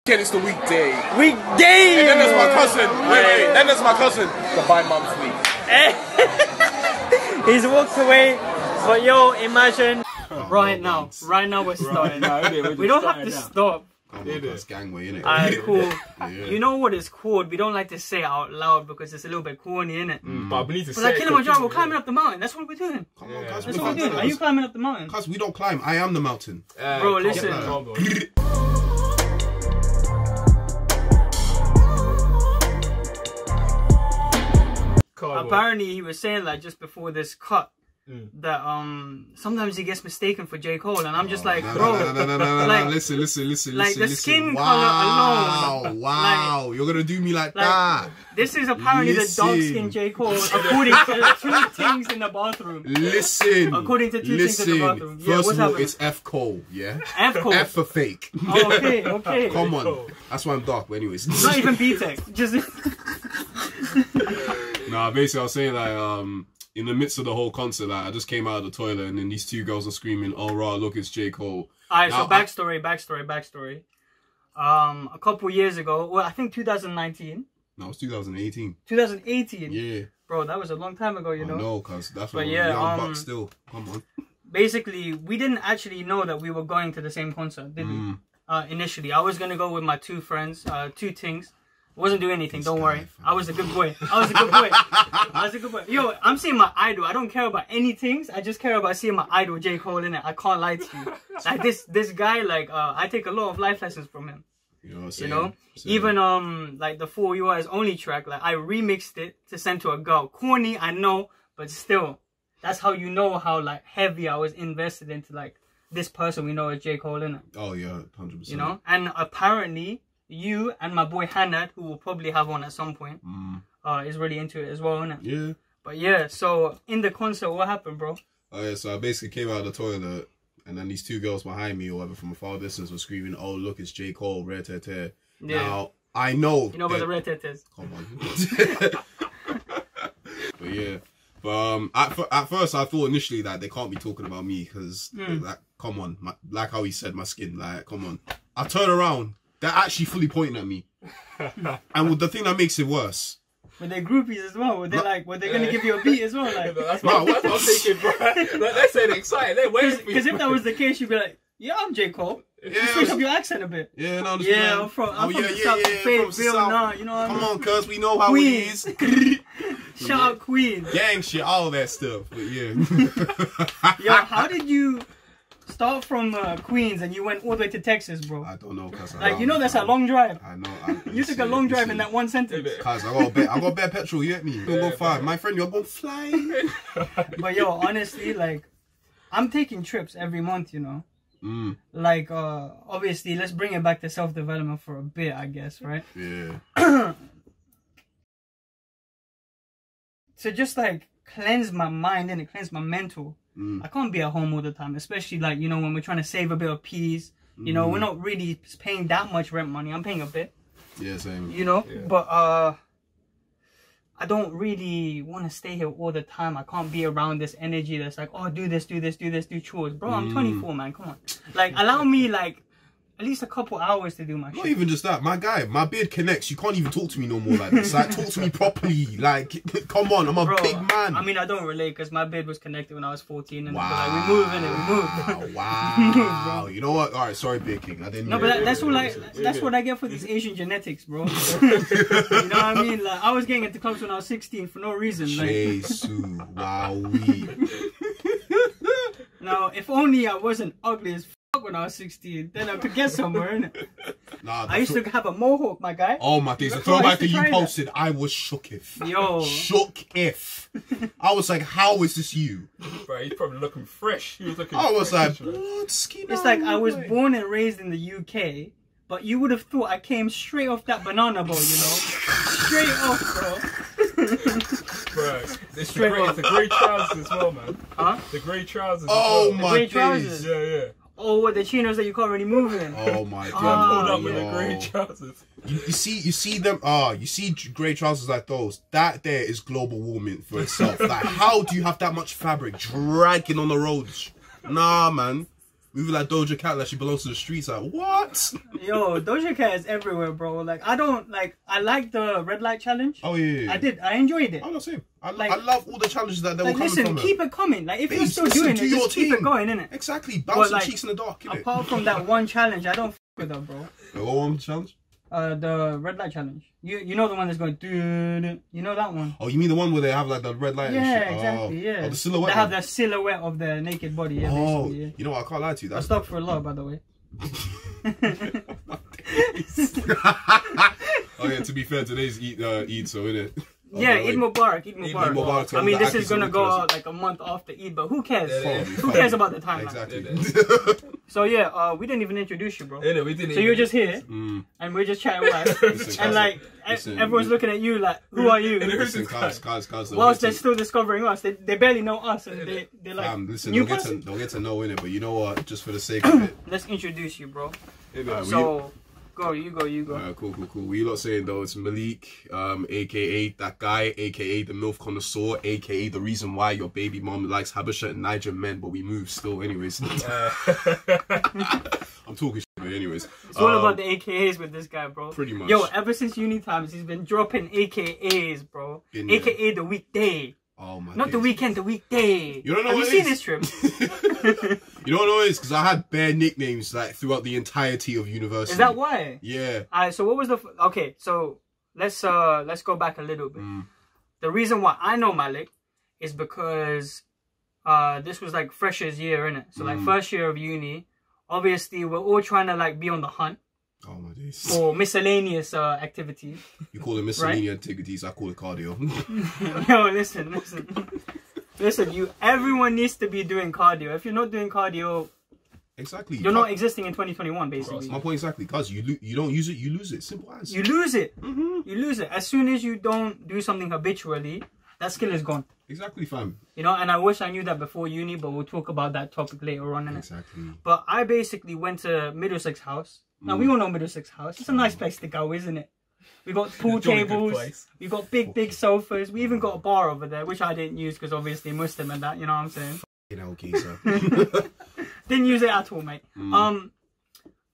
Again, it's the weekday. Weekday! And then there's my cousin. Wait. Then there's my cousin. The by mom's week. He's walked away. But yo, imagine right now we're starting. We don't have to stop. That's gangway, innit? Alright, cool. Yeah. You know what it's called? We don't like to say it out loud because it's a little bit corny, innit? But we need to say like it. Kilimanjaro, we're climbing up the mountain. That's what we're doing. Come on, cuz. That's what we're doing. Are you climbing up the mountain? Cuz, we don't climb. I am the mountain. Bro, listen. Apparently, he was saying like just before this cut that sometimes he gets mistaken for J. Cole, and I'm just like, bro, like, listen. Like the skin color alone. Wow, you're gonna do me like that. This is apparently the dark skin J. Cole, according to two things in the bathroom. Listen. According to two things in the bathroom. Yeah, first of all, it's F. Cole, yeah? F. Cole. F for fake. Oh, okay. Come on. That's why I'm dark, but anyways. Not even B-Tech. Just... Nah, basically I was saying like in the midst of the whole concert, like I just came out of the toilet and then these two girls are screaming, "Oh raw, look, it's J. Cole." Alright, so backstory. A couple years ago, well, I think 2019. No, it was 2018. 2018. Yeah. Bro, that was a long time ago, you know. No, cuz that's what yeah, young buck still. Come on. Basically, we didn't actually know that we were going to the same concert, did we? Initially, I was gonna go with my two friends, two things. Wasn't doing anything, don't worry. I was a good boy. I was a good boy. Yo, I'm seeing my idol. I don't care about any things. I just care about seeing my idol, J. Cole, in it. I can't lie to you. Like this guy, like I take a lot of life lessons from him. You know? Even like the For You Are His Only track, like I remixed it to send to a girl. Corny, I know, but still, that's how you know how like heavy I was invested into like this person we know as J. Cole, in it. Oh yeah, 100%. You know, and apparently. You and my boy Hannah, who will probably have one at some point, is really into it as well, isn't it? Yeah. But yeah, so in the concert, what happened, bro? Oh yeah, so I basically came out of the toilet, and then these two girls behind me, or whatever, from a far distance, were screaming, "Oh look, it's J. Cole, rare tear." Yeah. Now I know. You know about the rare tears. Come on. But yeah, at first I thought initially that they can't be talking about me because, like, come on, like how he said, my skin, like, come on. I turn around. They're actually fully pointing at me. And the thing that makes it worse... Were they groupies as well? Were they like, were they going to give you a beat as well? Like, that's what I'm thinking, bro. They're saying excited. They're waiting for you. Because if that was the case, you'd be like, yeah, I'm J. Cole. Yeah, switch up your accent a bit. Yeah, no, yeah, I'm from the South. Fayetteville, nah, you know what I mean? Come on, cuz, we know how it is. Shout out Queen. Gang shit, all that stuff. But yeah. Yo, how did you... start from Queens and you went all the way to Texas, bro? I don't know, cuz. Like, you know that's a long drive. I know. You took a long drive in that one sentence. Cuz, I got bare petrol, you get me? Don't go far. My friend, you're going flying. But yo, honestly, like, I'm taking trips every month, you know? Like, obviously, let's bring it back to self-development for a bit, I guess, right? Yeah. To just, like, cleanse my mind and cleanse my mental. I can't be at home all the time, especially like, you know, when we're trying to save a bit of peas. You know, we're not really paying that much rent money. I'm paying a bit. Yeah, same. You know, but I don't really want to stay here all the time. I can't be around this energy that's like, oh, do this, do chores. Bro, I'm 24, man. Come on. Like, allow me like at least a couple hours to do my shit. Not even just that. My guy, my beard connects. You can't even talk to me no more like this. Like, talk to me properly. Like, come on, I'm a big man. I mean, I don't relate because my beard was connected when I was 14. And like, we move, innit? We move. Wow. You know what? All right, sorry, Big King. I didn't know. No, but that's what I get for this Asian genetics, bro. You know what I mean? Like, I was getting into clubs when I was 16 for no reason. Jesus. Wowee. Now, if only I wasn't ugly as when I was 16, then I could get somewhere, innit? Nah, I used to have a mohawk, my guy. Oh my days, the throwback that you posted, I was shook if. Yo. Shook if. I was like, how is this you? Bro, he's probably looking fresh. He was looking I was fresh, like, blood skin. It's like I was born and raised in the UK, but you would have thought I came straight off that banana boat, you know? Straight off, bro. Bro, it's the grey trousers as well, man. Huh? The grey trousers. Oh as well. my days. Yeah. Oh, what, the chinos that you can't really move in? Oh my god. Pulled up with the grey trousers. You see them, you see grey trousers like those. That there is global warming for itself. Like, how do you have that much fabric dragging on the roads? Nah, man. moving like Doja Cat, like she belongs to the streets. Like what? Yo, Doja Cat is everywhere, bro. Like I like the red light challenge. Oh yeah. I enjoyed it. I'm not saying. I love all the challenges that they were coming listen, from. keep it coming. Like if you're Babes, still listen doing to it, your just keep it team. going, innit? Exactly. Bouncing like, cheeks in the dark, innit? Apart from that one challenge, I don't f with her, bro. The one challenge? The red light challenge. You know the one that's going doo. You know that one? Oh, you mean the one where they have like the red light and Yeah, shit? exactly. Yeah. Oh, the silhouette. They have the silhouette of the naked body. Yeah, basically. Yeah. You know what? I can't lie to you. I That's stopped for a lot, by the way. Oh yeah. To be fair, today's Eid, so innit? Yeah, Eid Mubarak, Eid Mubarak. Mubarak. I mean, this is gonna go out like a month after Eid, but who cares? Who cares about the timeline? Exactly. So yeah, we didn't even introduce you, bro. Yeah, we didn't. So you're just here, and we're just chatting live, and like everyone's looking at you like, who are you? Listen, guys. Whilst they're still discovering us, they barely know us, and they're like, listen, new they'll get to know in it, but you know what? Just for the sake of it. Let's introduce you, bro. So. You go. Alright, cool. What you lot saying though? It's Malik, aka that guy, aka the MILF connoisseur, aka the reason why your baby mom likes Habesha and Niger men, but we move still, anyways. I'm talking shit, but anyways. It's all about the AKAs with this guy, bro. Pretty much. Yo, ever since uni times, he's been dropping AKAs, bro. AKA the weekday. Oh my. Not the weekend, the weekday. You don't know Have what you it seen is? this trip? You don't know what it is? Because I had bare nicknames like throughout the entirety of university. Is that why? Yeah. Alright, so what was the... Okay, so let's go back a little bit. The reason why I know Malik is because this was like freshers year, innit? So like first year of uni, obviously we're all trying to like be on the hunt. Oh my days. For miscellaneous activities. You call it miscellaneous activities, I call it cardio. Yo, listen, everyone needs to be doing cardio. If you're not doing cardio, exactly, you're not existing in 2021, basically. My point exactly, guys. You don't use it, you lose it. Simple as. You lose it. You lose it. As soon as you don't do something habitually, that skill is gone. Exactly, fam. You know, and I wish I knew that before uni, but we'll talk about that topic later on. Exactly. But I basically went to Middlesex House. Now, we all know Middlesex House. It's a nice place to go, isn't it? We got pool tables. We got big sofas. We even got a bar over there, which I didn't use because obviously Muslim and that, you know what I'm saying? Okay, sir. Didn't use it at all, mate.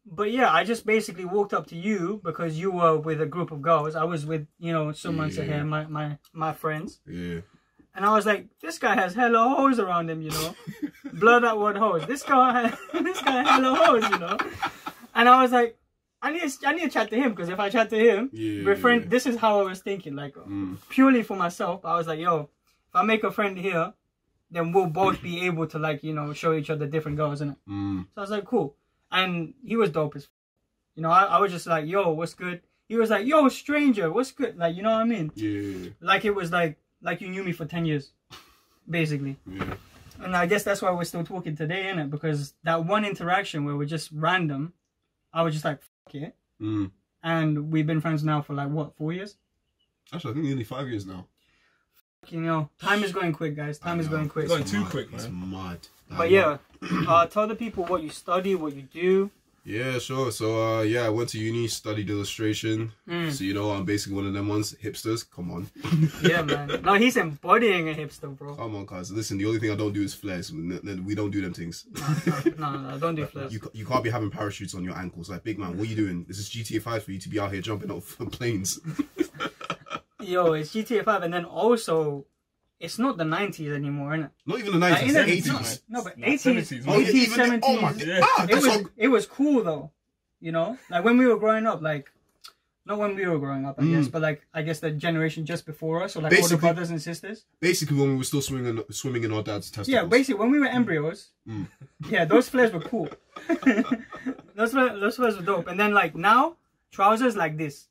But yeah, I just basically walked up to you because you were with a group of girls. I was with, you know, Suman Sahir, my friends. Yeah. And I was like, this guy has hella hoes around him, you know? Blur that word hoes. This guy has hella hoes, you know? And I was like, I need to chat to him because if I chat to him, we're friends. This is how I was thinking, like purely for myself. I was like, yo, if I make a friend here, then we'll both be able to like, you know, show each other different girls, innit? So I was like, cool. And he was dope as, you know. I was just like, yo, what's good? He was like, yo, stranger, what's good? Like, you know what I mean? Yeah. Like it was like you knew me for 10 years, basically. Yeah. And I guess that's why we're still talking today, innit? Because that one interaction where we're just random, I was just like, fuck it. And we've been friends now for like, what, 4 years? Actually, I think nearly 5 years now. You know, time is going quick, guys. Time is going quick. It's going too quick, man. It's mad. But yeah, tell the people what you study, what you do. Yeah, sure. So, I went to uni, studied illustration. So, you know, I'm basically one of them ones, hipsters. Come on. Yeah, man. No, he's embodying a hipster, bro. Come on, cuz. Listen, the only thing I don't do is flares. We don't do them things. No, don't do flares. You can't be having parachutes on your ankles. Like, big man, what are you doing? This is GTA 5 for you to be out here jumping off planes. Yo, it's GTA 5, and then also... It's not the 90s anymore, innit? Not even the 90s, the 80s. No, but 80s, 70s. Oh my God. It was cool, though. You know? Like, when we were growing up, like... Not when we were growing up, I guess, but, like, I guess the generation just before us, or, like, all the brothers and sisters. Basically, when we were still swimming in our dad's testicles. Yeah, basically, when we were embryos, yeah, those flares were cool. those flares were dope. And then, like, now, trousers like this.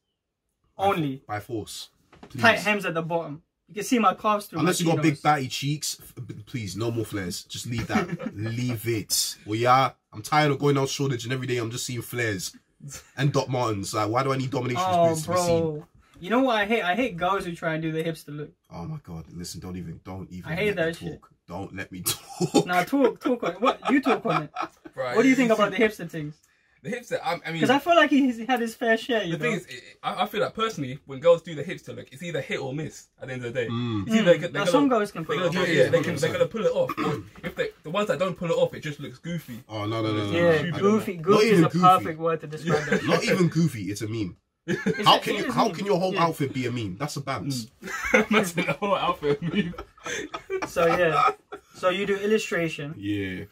Only. By force. Please. Tight hems at the bottom. You can see my calves through. Unless you got big batty cheeks, please, no more flares. Just leave that. Leave it. Well, yeah, I'm tired of going out Shoreditch and every day I'm just seeing flares and Doc Martens. Like, why do I need domination spirits to be seen? You know what I hate? I hate girls who try and do the hipster look. Oh my God! Listen, don't even. I hate that shit. Don't let me talk. Nah, talk on it. What you talk on it? Right. What do you think about the hipster things? The hipster, I mean... Because I feel like he's had his fair share, The thing is, I feel like personally, when girls do the hipster look, it's either hit or miss at the end of the day. It's either some girls can pull it off. Yeah, they're going to pull it off. Or if the ones that don't pull it off, it just looks goofy. Oh, no. Yeah, goofy is a perfect word to describe it. Not even goofy, it's a meme. How can your whole outfit be a meme? That's a bounce. Imagine the whole outfit meme. So, yeah. So, you do illustration. Yeah.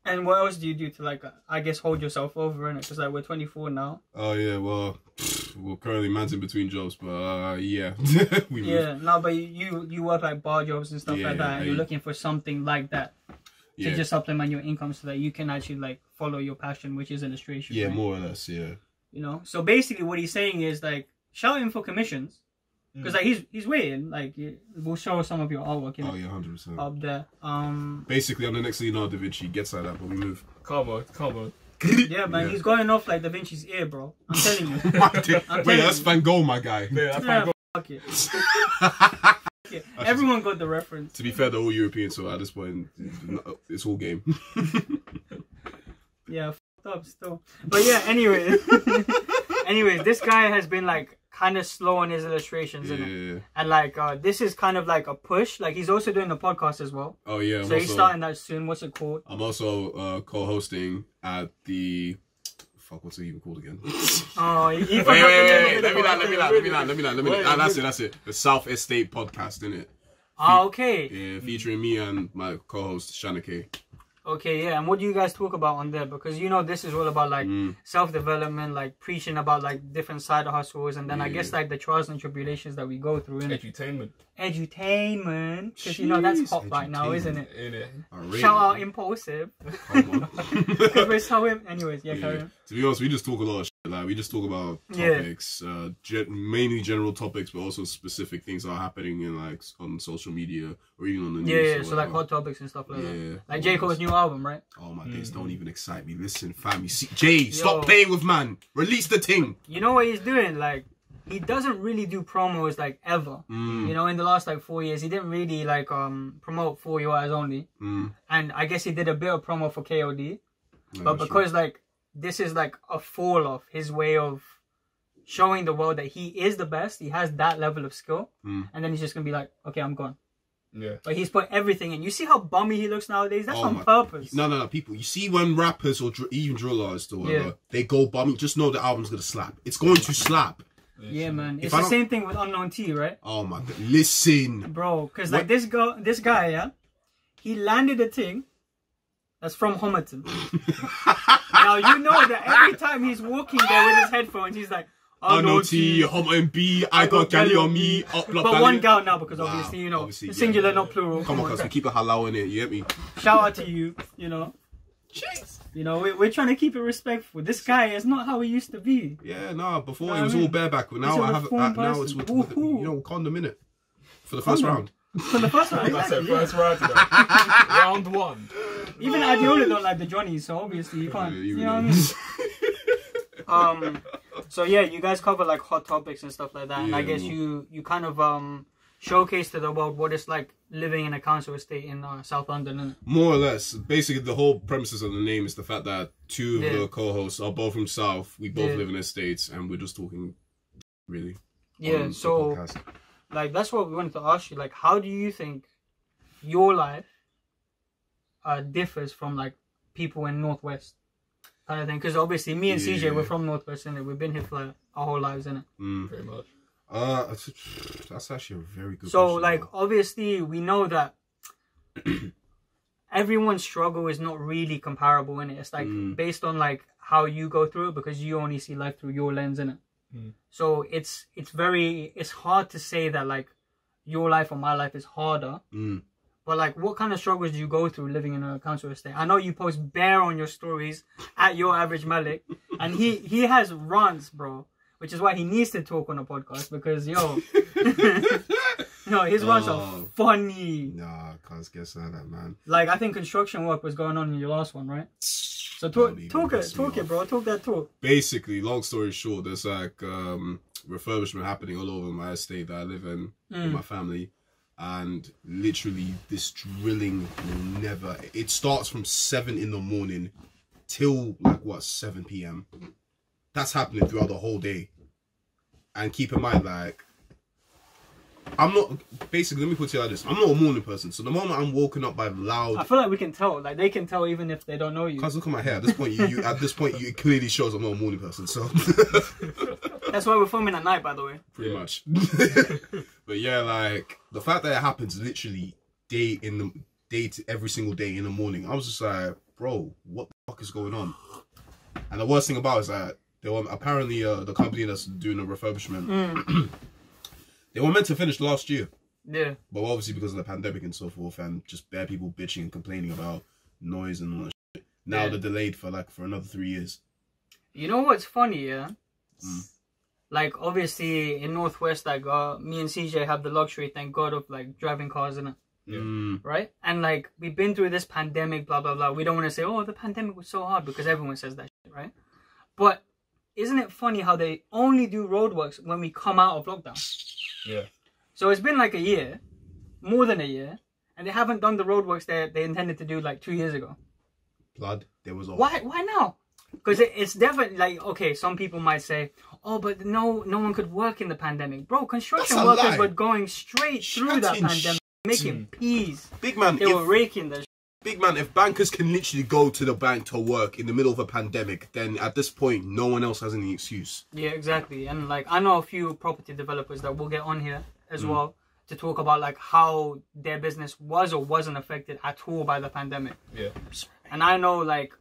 And what else do you do to, like, I guess, hold yourself over in it? Because, like, we're 24 now. Oh, yeah, well, currently man's in between jobs, but, yeah. But you work, like, bar jobs and stuff like that, and you're looking for something like that to just supplement your income so that you can actually, like, follow your passion, which is illustration. Yeah, right? more or less, yeah. You know? So, basically, what he's saying is, like, shout him for commissions. Because like he's waiting, like we'll show some of your artwork. You know, 100%. Up there. Basically, I'm the next Leonardo da Vinci. Gets like that, but we move. Come on. Yeah, man, he's going off like Da Vinci's ear, bro. I'm telling you. Wait, that's Van Gogh, my guy. Yeah, that's Van Gogh. Fuck it. Yeah, everyone got the reference. To be fair, they're all European, so at this point, it's all game. Yeah, fucked up still. But yeah, anyways, this guy has been like kind of slow on his illustrations, innit? And like this is kind of like a push. Like he's also doing the podcast as well. Oh yeah. So he's starting that soon. What's it called? I'm also co-hosting at the. Fuck, what's it even called again? Oh, wait. Let me not. That's it. The South Estate Podcast, innit? Ah, okay. Yeah, featuring me and my co-host Shanake. Okay, yeah, and what do you guys talk about on there? Because you know this is all about like self-development, like preaching about like different side hustles, and then I guess like the trials and tribulations that we go through. Edutainment. Because you know that's hot right now, isn't it? Really? Shout out Impulsive. Because we're so anyways, carry on. To be honest, we just talk a lot of shit. Like we just talk about topics, mainly general topics, but also specific things that are happening in like on social media or even on the news. Yeah, so like hot topics and stuff like that. Like J. Cole's new album, right? Oh my days, don't even excite me. Listen, fam, you see, Jay, stop playing with man. Release the thing. You know what he's doing? Like, he doesn't really do promos like ever. You know, in the last like 4 years, he didn't really like promote For Your Eyes Only. And I guess he did a bit of promo for KOD. But because like this is like a fall off his way of showing the world that he is the best. He has that level of skill, and then he's just gonna be like, okay, I'm gone. Yeah. But he's put everything in. You see how bummy he looks nowadays? That's on purpose. No. People, you see when rappers or even drill artists or whatever, they go bummy, just know the album's going to slap. It's going to slap. Yeah, man. It's the same thing with Unknown T, right? Oh, my God. Listen. Bro, because like this guy, yeah, he landed a thing that's from Homerton. Now, you know that every time he's walking there with his headphones, he's like, Unknown T, Homerton B, I got Gally on me. But one gal now, because obviously, you know, singular, not plural. Come on, cuz we keep a halal in it, you get me? Shout out to you, you know. Jeez. You know, we're trying to keep it respectful. This guy is not how he used to be. Yeah, no, before it was all bareback. Now now it's with you know, condom in it. For the first round. For the first round? That's it, first round today. Round one. Even Adiola don't like the Johnny, so obviously you can't. You know what I mean? So yeah, you guys cover like hot topics and stuff like that, and I guess you kind of showcase to the world what it's like living in a council estate in South London, isn't it? More or less. Basically, the whole premises of the name is the fact that two of the co-hosts are both from South. We both live in estates, and we're just talking, really. Yeah. So, like, that's what we wanted to ask you. Like, how do you think your life differs from like people in Northwest? Kind of thing, because obviously me and CJ we're from Northwest, innit? We've been here for like, our whole lives, innit? Very much. That's actually a very good so question, like obviously we know that everyone's struggle is not really comparable, innit? It's like based on like how you go through it, because you only see life through your lens, innit? So it's hard to say that like your life or my life is harder. But like, what kind of struggles do you go through living in a council estate? I know you post bare on your stories at Yoaveragemalik, and he has rants, bro, which is why he needs to talk on a podcast, because his rants are funny. Nah, can't guess that, man. Like, I think construction work was going on in your last one, right? So talk it, bro. Talk that talk. Basically, long story short, there's like refurbishment happening all over my estate that I live in with my family. And literally, this drilling will never... It starts from 7 in the morning till like what 7 p.m. That's happening throughout the whole day. And keep in mind, like, I'm not, basically, let me put it like this. I'm not a morning person. So the moment I'm woken up by loud... I feel like we can tell. Like, they can tell even if they don't know you. Cause look at my hair. At this point, it clearly shows I'm not a morning person. So that's why we're filming at night, by the way. Pretty much. But yeah, like, the fact that it happens literally every single day in the morning, I was just like, bro, what the fuck is going on? And the worst thing about it is that they were apparently the company that's doing the refurbishment, they were meant to finish last year. Yeah. But obviously because of the pandemic and so forth, and just bare people bitching and complaining about noise and all that shit. Now they're delayed for another 3 years. You know what's funny, yeah? Like, obviously, in Northwest, like, me and CJ have the luxury, thank God, of, like, driving cars, innit? Yeah. Right? And, like, we've been through this pandemic, blah, blah, blah. We don't want to say, oh, the pandemic was so hard, because everyone says that shit, right? But isn't it funny how they only do roadworks when we come out of lockdown? Yeah. So it's been like a year, more than a year, and they haven't done the roadworks that they intended to do like 2 years ago. Blood, there was... Why now? Because it's definitely like, okay, some people might say, oh, but no one could work in the pandemic. Bro, construction workers were going straight through that pandemic, making peas. Big man, they were raking the Big man, if bankers can literally go to the bank to work in the middle of a pandemic, then at this point, no one else has any excuse. Yeah, exactly. And like, I know a few property developers that will get on here as well to talk about like how their business was or wasn't affected at all by the pandemic. Yeah. And I know like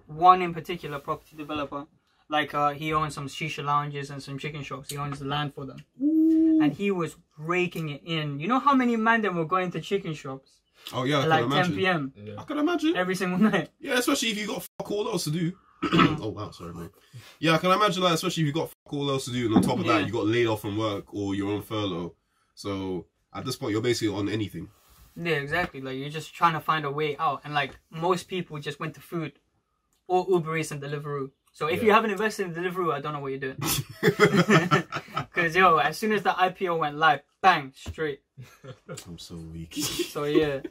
one in particular property developer, like he owns some shisha lounges and some chicken shops. He owns the land for them. Ooh. And he was raking it in. You know how many men that were going to chicken shops? Oh yeah, at like 10 p.m. Yeah. I can imagine. Every single night. Yeah, especially if you got fuck all else to do. Oh wow, sorry mate. Yeah, I can imagine that, especially if you got fuck all else to do, and on top of that, you got laid off from work or you're on furlough. So at this point, you're basically on anything. Yeah, exactly. Like you're just trying to find a way out, and like most people just went to food or Uber Eats and Deliveroo. So if you haven't invested in Deliveroo, I don't know what you're doing. Because yo, as soon as the IPO went live, bang, straight. I'm so weak. So yeah.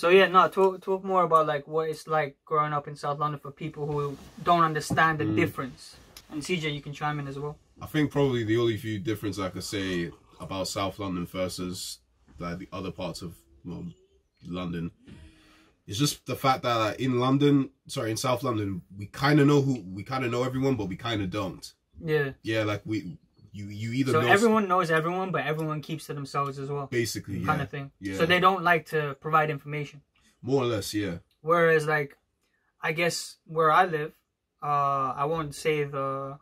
No, talk more about like what it's like growing up in South London for people who don't understand the difference. And CJ, you can chime in as well. I think probably the only few difference I could say about South London versus like the other parts of London is just the fact that like, in South London, we kind of know everyone, but we kind of don't. Yeah. Yeah, like you either so know... everyone knows everyone, but everyone keeps to themselves as well. Basically, kind of thing. Yeah. So they don't like to provide information. More or less, yeah. Whereas, like, I guess where I live, I won't say the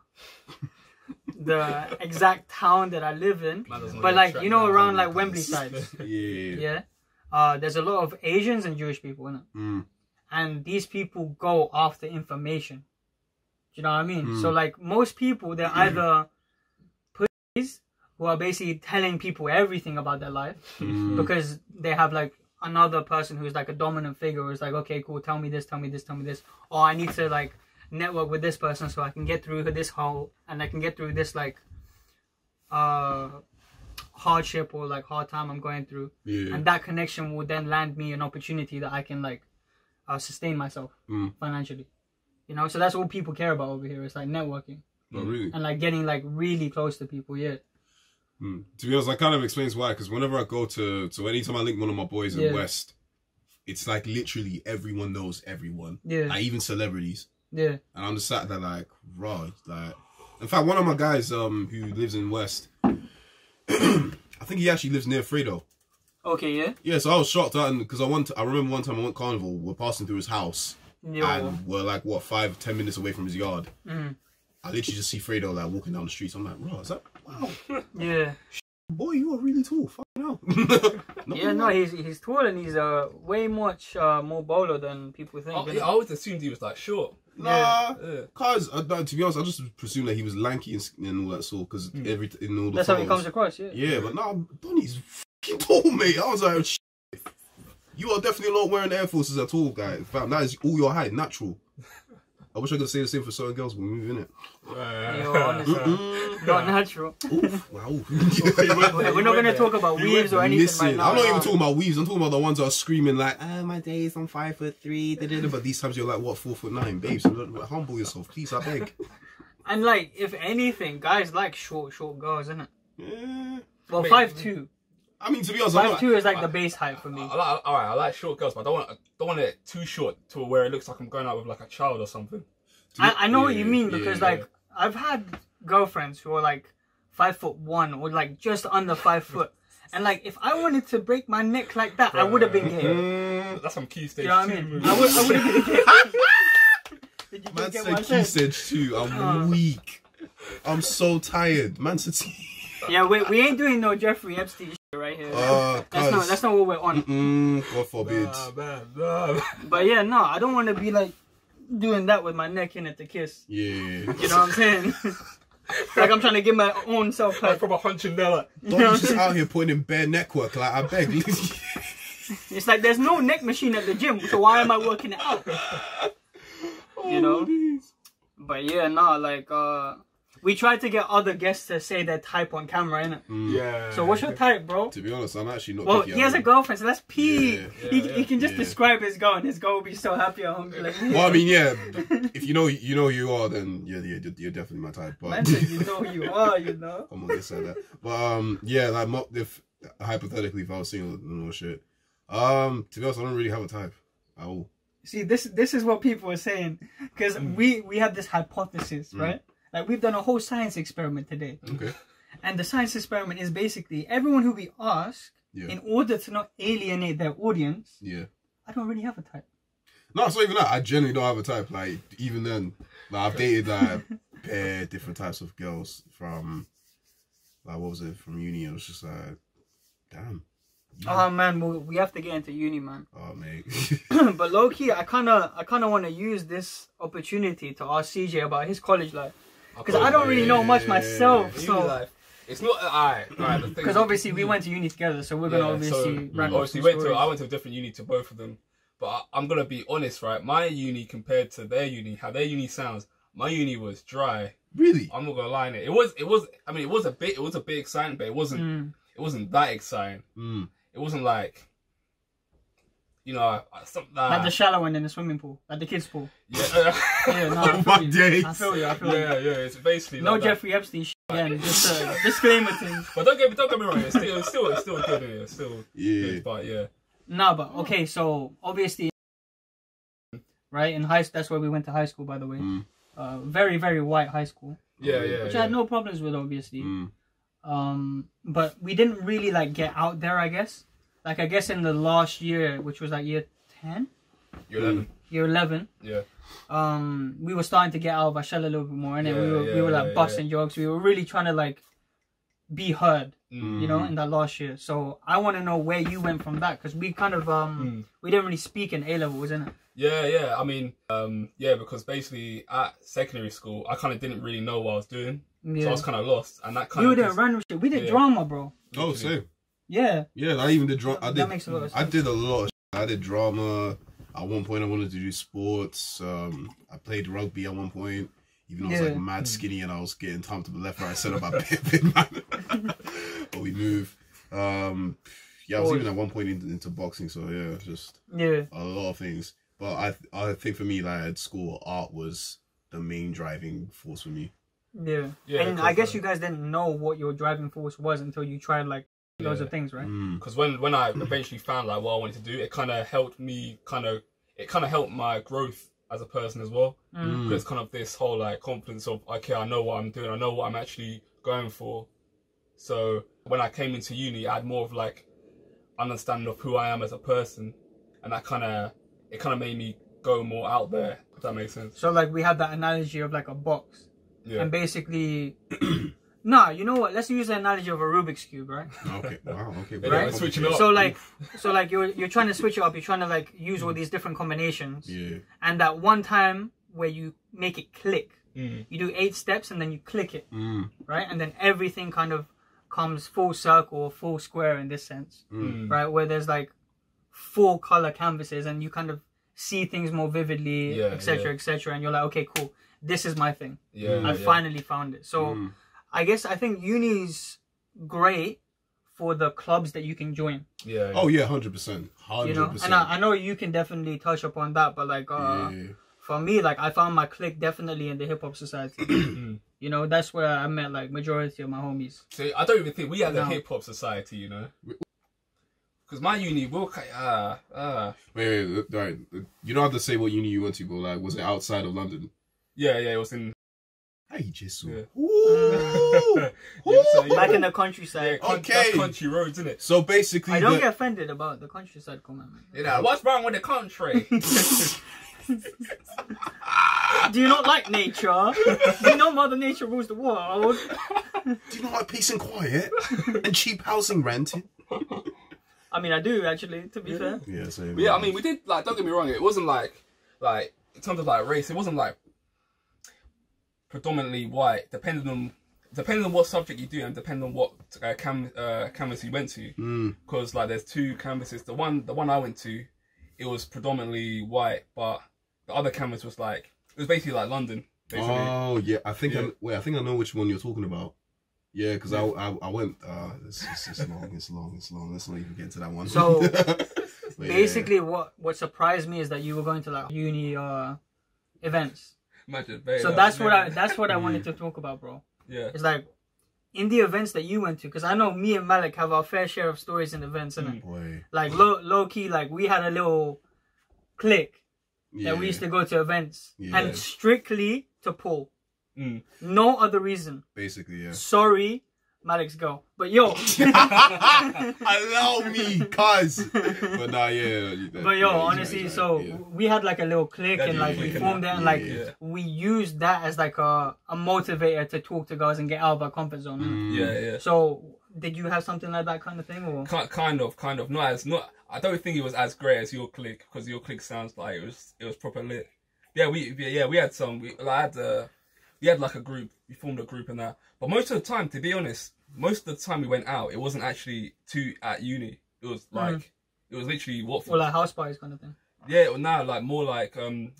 exact town that I live in, but like you know, around like Wembley side. Yeah. There's a lot of Asians and Jewish people in it, and these people go after information. Do you know what I mean? So like most people, they're either who are basically telling people everything about their life because they have like another person who's like a dominant figure who's like, okay, cool, tell me this, or I need to like network with this person so I can get through this hole and I can get through this like hardship or like hard time I'm going through, and that connection will then land me an opportunity that I can like sustain myself financially, you know. So that's all people care about over here. It's like networking. Oh, really? And like getting like really close to people. To be honest, that kind of explains why. Because whenever I go to anytime I link one of my boys in West, it's like literally everyone knows everyone. Yeah. Like, even celebrities. Yeah. And I'm just sat there like, raw. Like, in fact, one of my guys who lives in West, I think he actually lives near Fredo. Okay, yeah. Yeah, so I was shocked because I remember one time I went carnival. We're passing through his house, and we're like 5-10 minutes away from his yard. I literally just see Fredo like walking down the streets. I'm like, bro, is that wow? Yeah. Boy, you are really tall. Fucking hell. No, he's tall and he's way much more bowler than people think. I always assumed he was like short. Nah, cause to be honest, I just presumed that he was lanky and all that sort. Because in all the that's how he comes across. Yeah. Yeah, but nah, Donnie's fucking tall, mate. I was like, shit. You are definitely not wearing Air Forces at all, guy. Fam, that is all your height, natural. I wish I could say the same for certain girls, but we're moving it. Yo, honestly. not natural. Oof, wow. We're not gonna talk about weaves or anything Listen, right now. I'm not even talking about weaves. I'm talking about the ones that are screaming like, my days, I'm 5'3". But these times you're like, what, 4'9", babes? Humble yourself, please, I beg. And like, if anything, guys like short girls, isn't it? Yeah. Well, 5'2". I mean, to be honest, 5'2" is like the base height for me. I like short girls, but I don't want it too short to where it looks like I'm going out with like a child or something. I know what you mean, because like I've had girlfriends who are like 5'1" or like just under 5 foot, and like if I wanted to break my neck like that, I would have been gay. That's some key stage. You know what I mean? I would have been gay. Did you Man get said what I key said? stage 2. I'm weak. I'm so tired. Man said. Yeah, we ain't doing no Jeffrey Epstein shit right here. That's not what we're on. God forbid. But yeah, no, I don't want to be like doing that with my neck in it to kiss. Yeah. You know what I'm saying? Like I'm trying to give my own self Like like, from a hunching there. Don't be just out here putting in bare neck work. Like, I beg. it's like there's no neck machine at the gym, so why am I working it out? You know? But yeah, no, like we tried to get other guests to say their type on camera, innit? Yeah. So what's your type, bro? To be honest, I'm actually not. Well, picky he has a girlfriend, so that's P. Yeah. He can just describe his girl, and his girl will be so happy at home. Like, Well, I mean, yeah. If you know who you are, then you're definitely my type. But man said, you know who you are, you know. come on, let's say that. But yeah, like if hypothetically, if I was single and all shit, to be honest, I don't really have a type at all. See, this is what people are saying, because we have this hypothesis, right? Like we've done a whole science experiment today. Okay. And the science experiment is basically everyone who we ask, in order to not alienate their audience, I don't really have a type. No, it's not even that. I genuinely don't have a type. Like, even then, like, I've dated like bare different types of girls from, like, what was it, from uni. It was just like, damn. Oh man, we have to get into uni, man. Oh mate. But low key, I kind of want to use this opportunity to ask CJ about his college life, because I don't really know much myself. So it's not alright. Because obviously we went to uni together, so we're gonna obviously I went to a different uni to both of them, but I'm gonna be honest, right? My uni compared to their uni, how their uni sounds, my uni was dry. Really? I'm not gonna lie. It was. I mean, it was a bit exciting, but it wasn't. It wasn't that exciting. It wasn't like, you know, something like the shallow one in the swimming pool, like the kids' pool. Yeah. Yeah, no, I feel you. I feel you. Yeah. It's basically no like Jeffrey Epstein shit again. Just a disclaimer thing. But don't get me wrong. It's still good. It's still good, but yeah. No, but okay. So obviously, right in high, that's where we went to high school. By the way, very very white high school. Yeah. Which I had no problems with, obviously. But we didn't really like get out there, I guess. Like, I guess in the last year, which was like year 10? Year 11. Year 11. Yeah. We were starting to get out of our shell a little bit more, and we were like busting jokes. We were really trying to like be heard, you know, in that last year. So I want to know where you went from that, because we kind of we didn't really speak in A level, wasn't it? Yeah. I mean, because basically at secondary school, I kind of didn't really know what I was doing. Yeah. So I was kind of lost, and that kind of... You were doing random shit. We did drama, bro. Oh, same. Yeah. Yeah, I even did drama. That makes a lot of sense. I did a lot of shit. I did drama. At one point, I wanted to do sports. I played rugby at one point. Even though I was like mad skinny and I was getting time to the left, right, center by big man. But we moved. I was even at one point into boxing. So yeah, just a lot of things. But I think for me, like at school, art was the main driving force for me. Yeah, and I guess you guys didn't know what your driving force was until you tried like loads of things, right? Because when I eventually found like what I wanted to do, it kind of helped me. It kind of helped my growth as a person as well. Because kind of this whole like confidence of, okay, I know what I'm doing, I know what I'm actually going for. So when I came into uni, I had more of like understanding of who I am as a person, and that kind of made me go more out there. If that makes sense. So like we had that analogy of like a box. Yeah. And basically, nah, you know what? Let's use the analogy of a Rubik's Cube, right? Okay, wow, okay. Right? Switch it up. So like you're trying to switch it up. You're trying to like use all these different combinations. Yeah. And that one time where you make it click, you do 8 steps and then you click it, right? And then everything kind of comes full circle or full square in this sense, right? Where there's like 4 color canvases and you kind of see things more vividly, etc., etc. And you're like, okay, cool. This is my thing. I finally found it. So I think uni's great for the clubs that you can join. Yeah. Oh yeah, 100%. 100%. You know, and I know you can definitely touch upon that, but like, for me, like, I found my clique definitely in the hip hop society. You know, that's where I met like majority of my homies. So I don't even think we had a hip hop society, you know. Because my uni, we'll Wait, right. You don't have to say what uni you went to, but like, was it outside of London? Yeah, it was in. Hey, just Yeah. Back in the countryside. Yeah, that's country roads, isn't it? So basically, I don't get offended about the countryside comment. You know, what's wrong with the country? Do you not like nature? Do you know Mother Nature rules the world? Do you not like peace and quiet and cheap housing renting? I mean, I do actually. To be fair. Yeah, same. But yeah, I mean, we did like. Don't get me wrong. It wasn't like in terms of like race. It wasn't like predominantly white. Depending on what subject you do and depending on what canvas you went to. Because like there's two canvases. The one I went to, it was predominantly white, but the other canvas was like it was basically like London. Basically. Oh yeah, I think I know which one you're talking about. Yeah, because I went. It's long. Let's not even get into that one. So basically, what surprised me is that you were going to like uni events. Imagine, so that's what I wanted to talk about, bro. Yeah, it's like in the events that you went to, because I know me and Malik have our fair share of stories in events, innit? Like low key, like we had a little clique that we used to go to events and strictly to pull. No other reason. Basically, yeah. Sorry, Malik's girl. But yo. Allow me, cuz. But nah, yeah. But yo, honestly, we had like a little clique and like we formed it and like we used that as like a motivator to talk to girls and get out of our comfort zone. Yeah. So did you have something like that kind of thing? Or? Kind of. Not. I don't think it was as great as your clique because your clique sounds like it was proper lit. Yeah, we had some. We had like a group. We formed a group and that. But most of the time, to be honest, most of the time we went out, it wasn't actually at uni. It was like it was literally Watford. Or like house parties kind of thing. Yeah, now like more like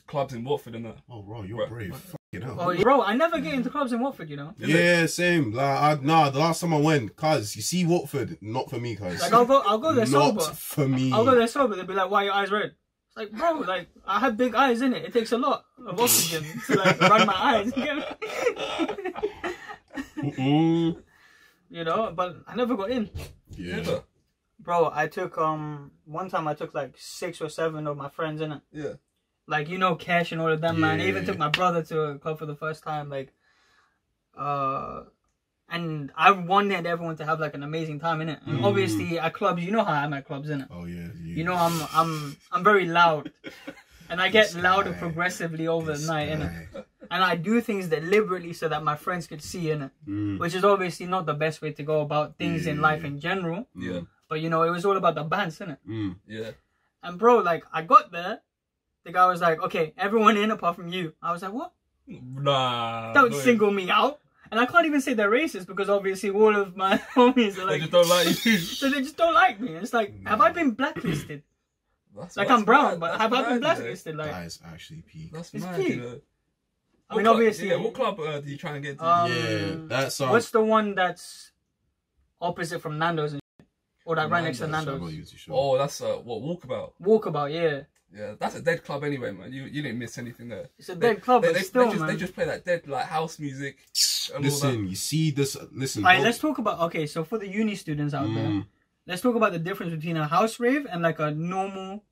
clubs in Watford and that. Oh, bro, you're brave. Fucking hell. Oh, bro, I never get into clubs in Watford, you know. Yeah, same. Like, the last time I went, cuz you see Watford, not for me, cuz. Like I'll go there sober. Not for me. I'll go there sober. They'll be like, "Why are your eyes red?" It's like, bro, like I have big eyes in it. It takes a lot of oxygen to like run my eyes. You know, but I never got in. Yeah. Bro, I took one time I took like 6 or 7 of my friends in it. Yeah. Like, you know, Cash and all of them, man. I even took my brother to a club for the first time, like and I wanted everyone to have like an amazing time in it. And obviously at clubs, you know how I'm at clubs, innit? Oh yeah. You know I'm very loud. And I get louder progressively over the night, innit? And I do things deliberately so that my friends could see, innit? Which is obviously not the best way to go about things in life in general. Yeah. But, you know, it was all about the bands, innit? Yeah. And, bro, like, I got there. The guy was like, okay, everyone in apart from you. I was like, what? Nah. Don't single me out. And I can't even say they're racist because obviously all of my homies are like... They just don't like you. So they just don't like me. And it's like, have I been blacklisted? Like, I'm brown, but have I been blacklisted? Like, that is actually peak. That's it's mad, peak. you know. I mean, obviously... Yeah, what club do you try and get to? That's... what's the one that's opposite from Nando's and shit? Or that right next to Nando's? Oh, that's what, Walkabout? Walkabout, yeah. Yeah, that's a dead club anyway, man. You didn't miss anything there. It's a dead club, but still, man. They just play that dead like house music. And listen, all that. you see this. Listen. Alright, let's talk about. Okay, so for the uni students out there, let's talk about the difference between a house rave and like a normal,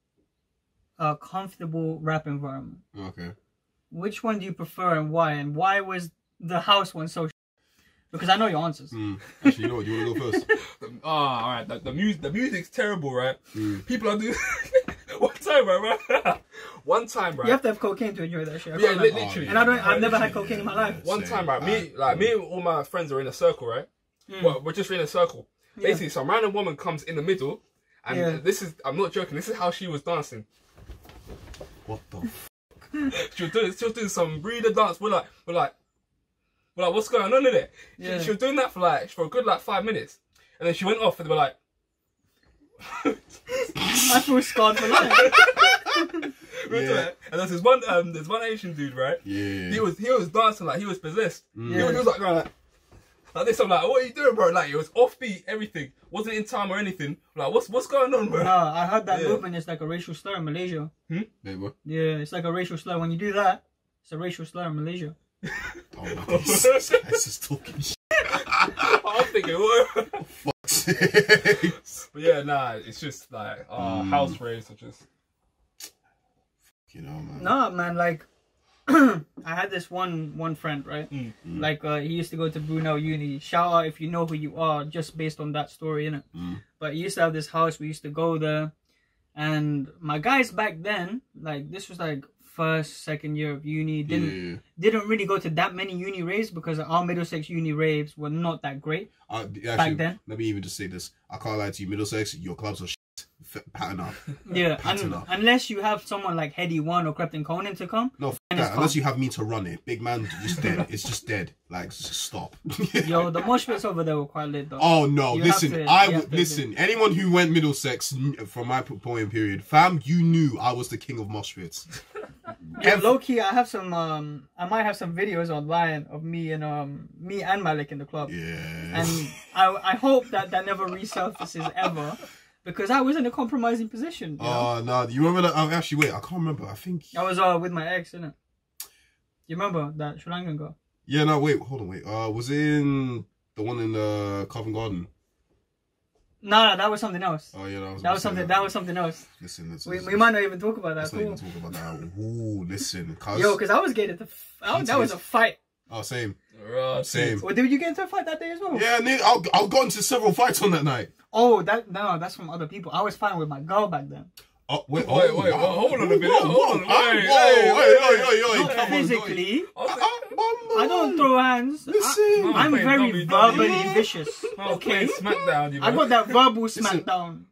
comfortable rap environment. Okay. Which one do you prefer and why? And why was the house one so? Because I know your answers. Actually, you know what? Do you want to go first? All right. The music's terrible, right? People are doing. One time, right? You have to have cocaine to enjoy that shit. Yeah, literally. And I've never had cocaine in my life. One time, right? Me and all my friends are in a circle, right? Well, we're just in a circle. Basically, some random woman comes in the middle, and this is, I'm not joking, this is how she was dancing. What the She was doing some breeder dance. We're like, what's going on in it? She was doing that for a good 5 minutes, and then she went off, and they were like, I feel scarred for life. And there's one Asian dude, right? Yeah. He was dancing like he was possessed. He was like going like. Like this, I'm like, what are you doing, bro? Like, it was offbeat, everything. Wasn't in time or anything. Like, what's going on, bro? No, I heard that movement is like a racial slur in Malaysia. Maybe. Yeah, it's like a racial slur. When you do that, it's a racial slur in Malaysia. Oh my God, this guy's just talking shit. I'm thinking, what? Fuck's sake. But yeah, nah, it's just like, house raves are just... You know, man. Nah, man, like, I had this one friend, right? Like, he used to go to Brunel Uni. Shout out if you know who you are, just based on that story, innit? But he used to have this house. We used to go there. And my guys back then, like, this was like first, second year of uni. Didn't really go to that many uni raves because our Middlesex uni raves were not that great back then. Let me even just say this. I can't lie to you, Middlesex, your clubs are shit. Pattern up. Yeah, unless you have someone like Heady One or Crepton Conan to come. No, unless you have me to run it. Big man, just dead. It's just dead. Like, just stop. Yo, the mosh pits over there were quite lit though. Oh no, listen, anyone who went Middlesex from my point period, fam, you knew I was the king of mosh pits. Yeah, low key, I have some. I might have some videos online of me and Malik in the club. Yeah. And I hope that never resurfaces ever. Because I was in a compromising position. Oh, no. You remember that? Actually, wait. I can't remember. I think... I was with my ex, innit? You remember that Sri Lankan girl? Yeah, no, wait. Hold on, wait. Was it in the one in Covent Garden? No, that was something else. Oh, yeah, that was something else. Listen. We might not even talk about that. Let's not even talk about that. Ooh, listen. Yo, because I was getting that was a fight. Oh, same. Same. Well, did you get into a fight that day as well? Yeah, I got into several fights on that night. Oh, that's from other people. I was fighting with my girl back then. Oh, wait, hold on a minute. Hold on. Not physically. I don't throw hands. Listen. I'm very verbally vicious. Okay? Smackdown, you know? I got that verbal smackdown.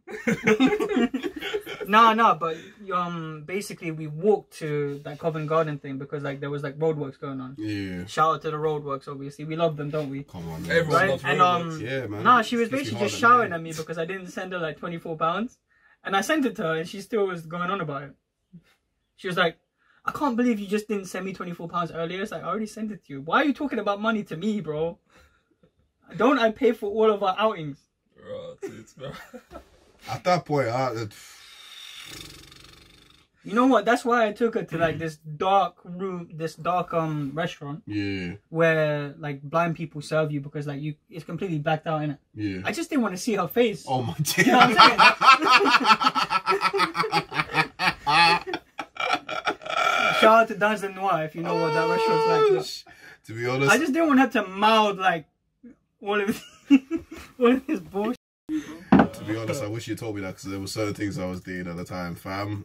No, but basically we walked to that Covent Garden thing because like there was like roadworks going on. Yeah. Shout out to the roadworks, obviously. We love them, don't we? Come on, man. Everyone loves roadworks. Yeah, man. Nah, she was basically just shouting at me because I didn't send her like £24. And I sent it to her and she still was going on about it. She was like, I can't believe you just didn't send me £24 earlier. It's like, I already sent it to you. Why are you talking about money to me, bro? Don't I pay for all of our outings? At that point, you know what? That's why I took her to like this dark room, this dark restaurant. Yeah. Where like blind people serve you because like it's completely blacked out, innit? Yeah. I just didn't want to see her face. Oh my God. You know what I'm saying? Shout out to Dunstan Noir if you know what that restaurant's like. To be honest, I just didn't want her to mouth like all of this bullshit. To be honest, I wish you told me that because there were certain things I was doing at the time, fam.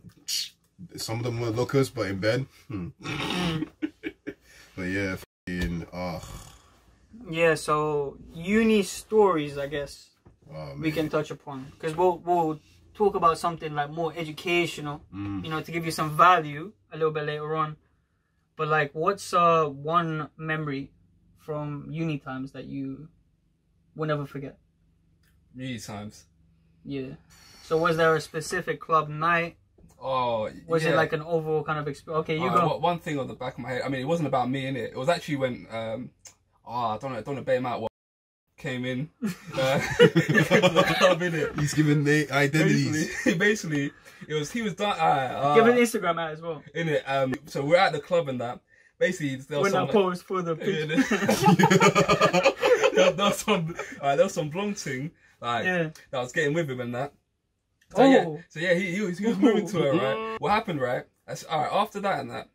Some of them were lookers, but in bed. But yeah, Yeah, so uni stories, I guess we can touch upon because we'll talk about something like more educational, you know, to give you some value a little bit later on. But like, what's one memory from uni times that you will never forget? Uni times. Yeah. So was there a specific club night? Oh, was it like an overall kind of experience? Okay, you go. One thing on the back of my head. I mean, it wasn't about me, innit? It was actually when I don't want to bait him out. Came in, the club, innit? He's giving the identities. Basically, he was done. Give an Instagram out as well. Innit? So we're at the club and that. Basically, there was some pose for the picture. there was some blonde thing that was getting with him and that. So, he was moving to her, right? What happened, right? Alright, after that and that,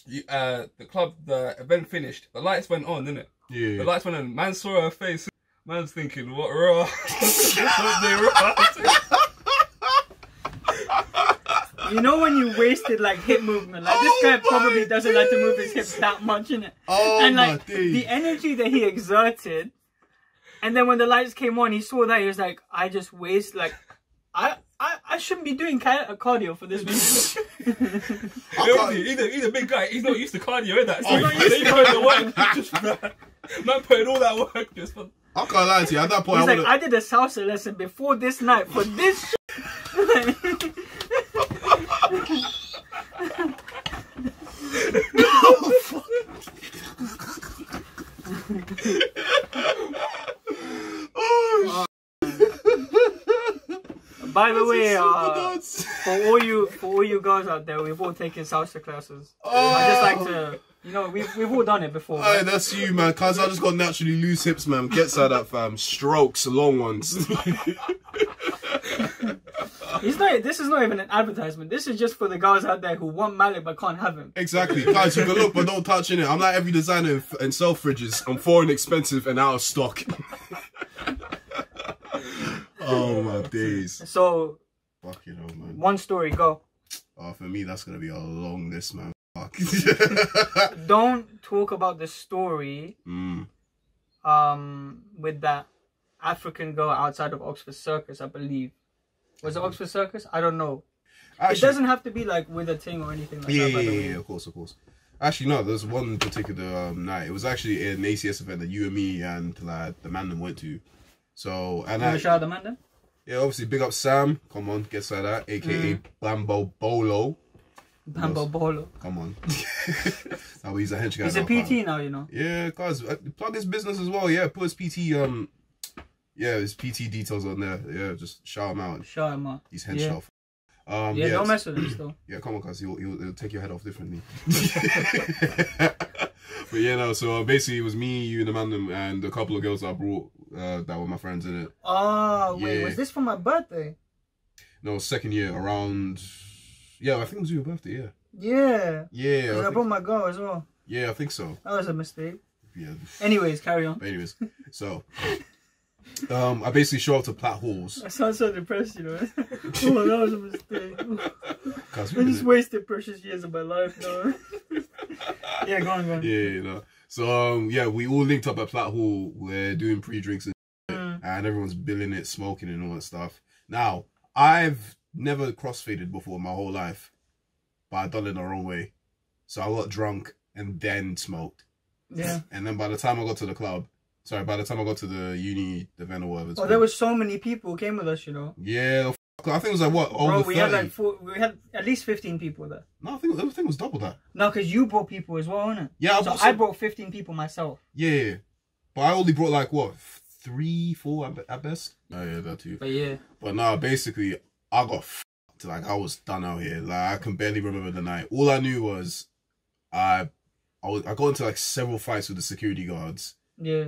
the event finished. The lights went on, didn't it? Yeah. The lights went on. Man saw her face. Man's thinking, what raw? You know when you wasted like hip movement, like this guy probably doesn't like to move his hips that much, innit? And like the energy that he exerted, and then when the lights came on, he saw that he was like, I just waste like. I shouldn't be doing cardio for this reason. He's a big guy. He's not used to cardio, is that? So he's putting the work. Man putting all that work just for... I can't lie to you. At that point, he's I did a salsa lesson before this night for this By the way, super nuts. for all you guys out there, we've all taken salsa classes. I just like to, we've all done it before. Hey, that's you, man. Cause I just got naturally loose hips, man. Gets out that, fam. Strokes, long ones. This is not even an advertisement. This is just for the guys out there who want Malik but can't have him. Exactly. Guys, you can look but don't touch in it. I'm like every designer and sell fridges. I'm foreign, expensive, and out of stock. Oh my days. So, fucking hell, man. One story, go. For me, that's gonna be a long list, man. Fuck. Don't talk about the story. With that African girl outside of Oxford Circus, I believe. Was it Oxford Circus? I don't know. Actually, it doesn't have to be like with a thing or anything like that. Yeah, of course. Actually, no, there's one particular night. It was actually an ACS event that you and me and like the man went to. So, and I shout out the man then? Yeah, obviously, big up Sam. Come on, get like that, aka Bambo Bolo. Bambo Bolo. Come on. Now he's a hench guy. He's a PT now, Yeah, guys, plug his business as well. Yeah, put his PT his PT details on there. Yeah, just shout him out. Shout him out. He's hench stuff. Don't mess with him still. Yeah, come on, cause he'll take your head off differently. But so basically it was me, you, and the man, and a couple of girls I brought that were my friends in it. Oh, wait, was this for my birthday? No, second year around. Yeah, I think it was your birthday. Yeah. Yeah. I brought my girl as well. Yeah, I think so. That was a mistake. Yeah. Anyways, carry on. So. I basically show up to Platt Halls. I sound so depressed, Oh, that was a mistake. I just wasted precious years of my life, though. Yeah, go on. Yeah, So, we all linked up at Platt Hall. We're doing pre-drinks and everyone's billing it, smoking and all that stuff. Now, I've never crossfaded before in my whole life, but I've done it the wrong way. So I got drunk and then smoked. Yeah. And then by the time I got to the club, by the time I got to the uni event or whatever. Oh, there was so many people who came with us, Yeah, I think it was like what, over 30? We had at least 15 people there. No, I think everything was double that. No, because you brought people as well, innit? Yeah, I brought 15 people myself. Yeah, but I only brought like what, 3, 4 at best. Oh yeah, that too. But nah, basically I got f***ed. Like I was done out here. Like I can barely remember the night. All I knew was I got into like several fights with the security guards. Yeah.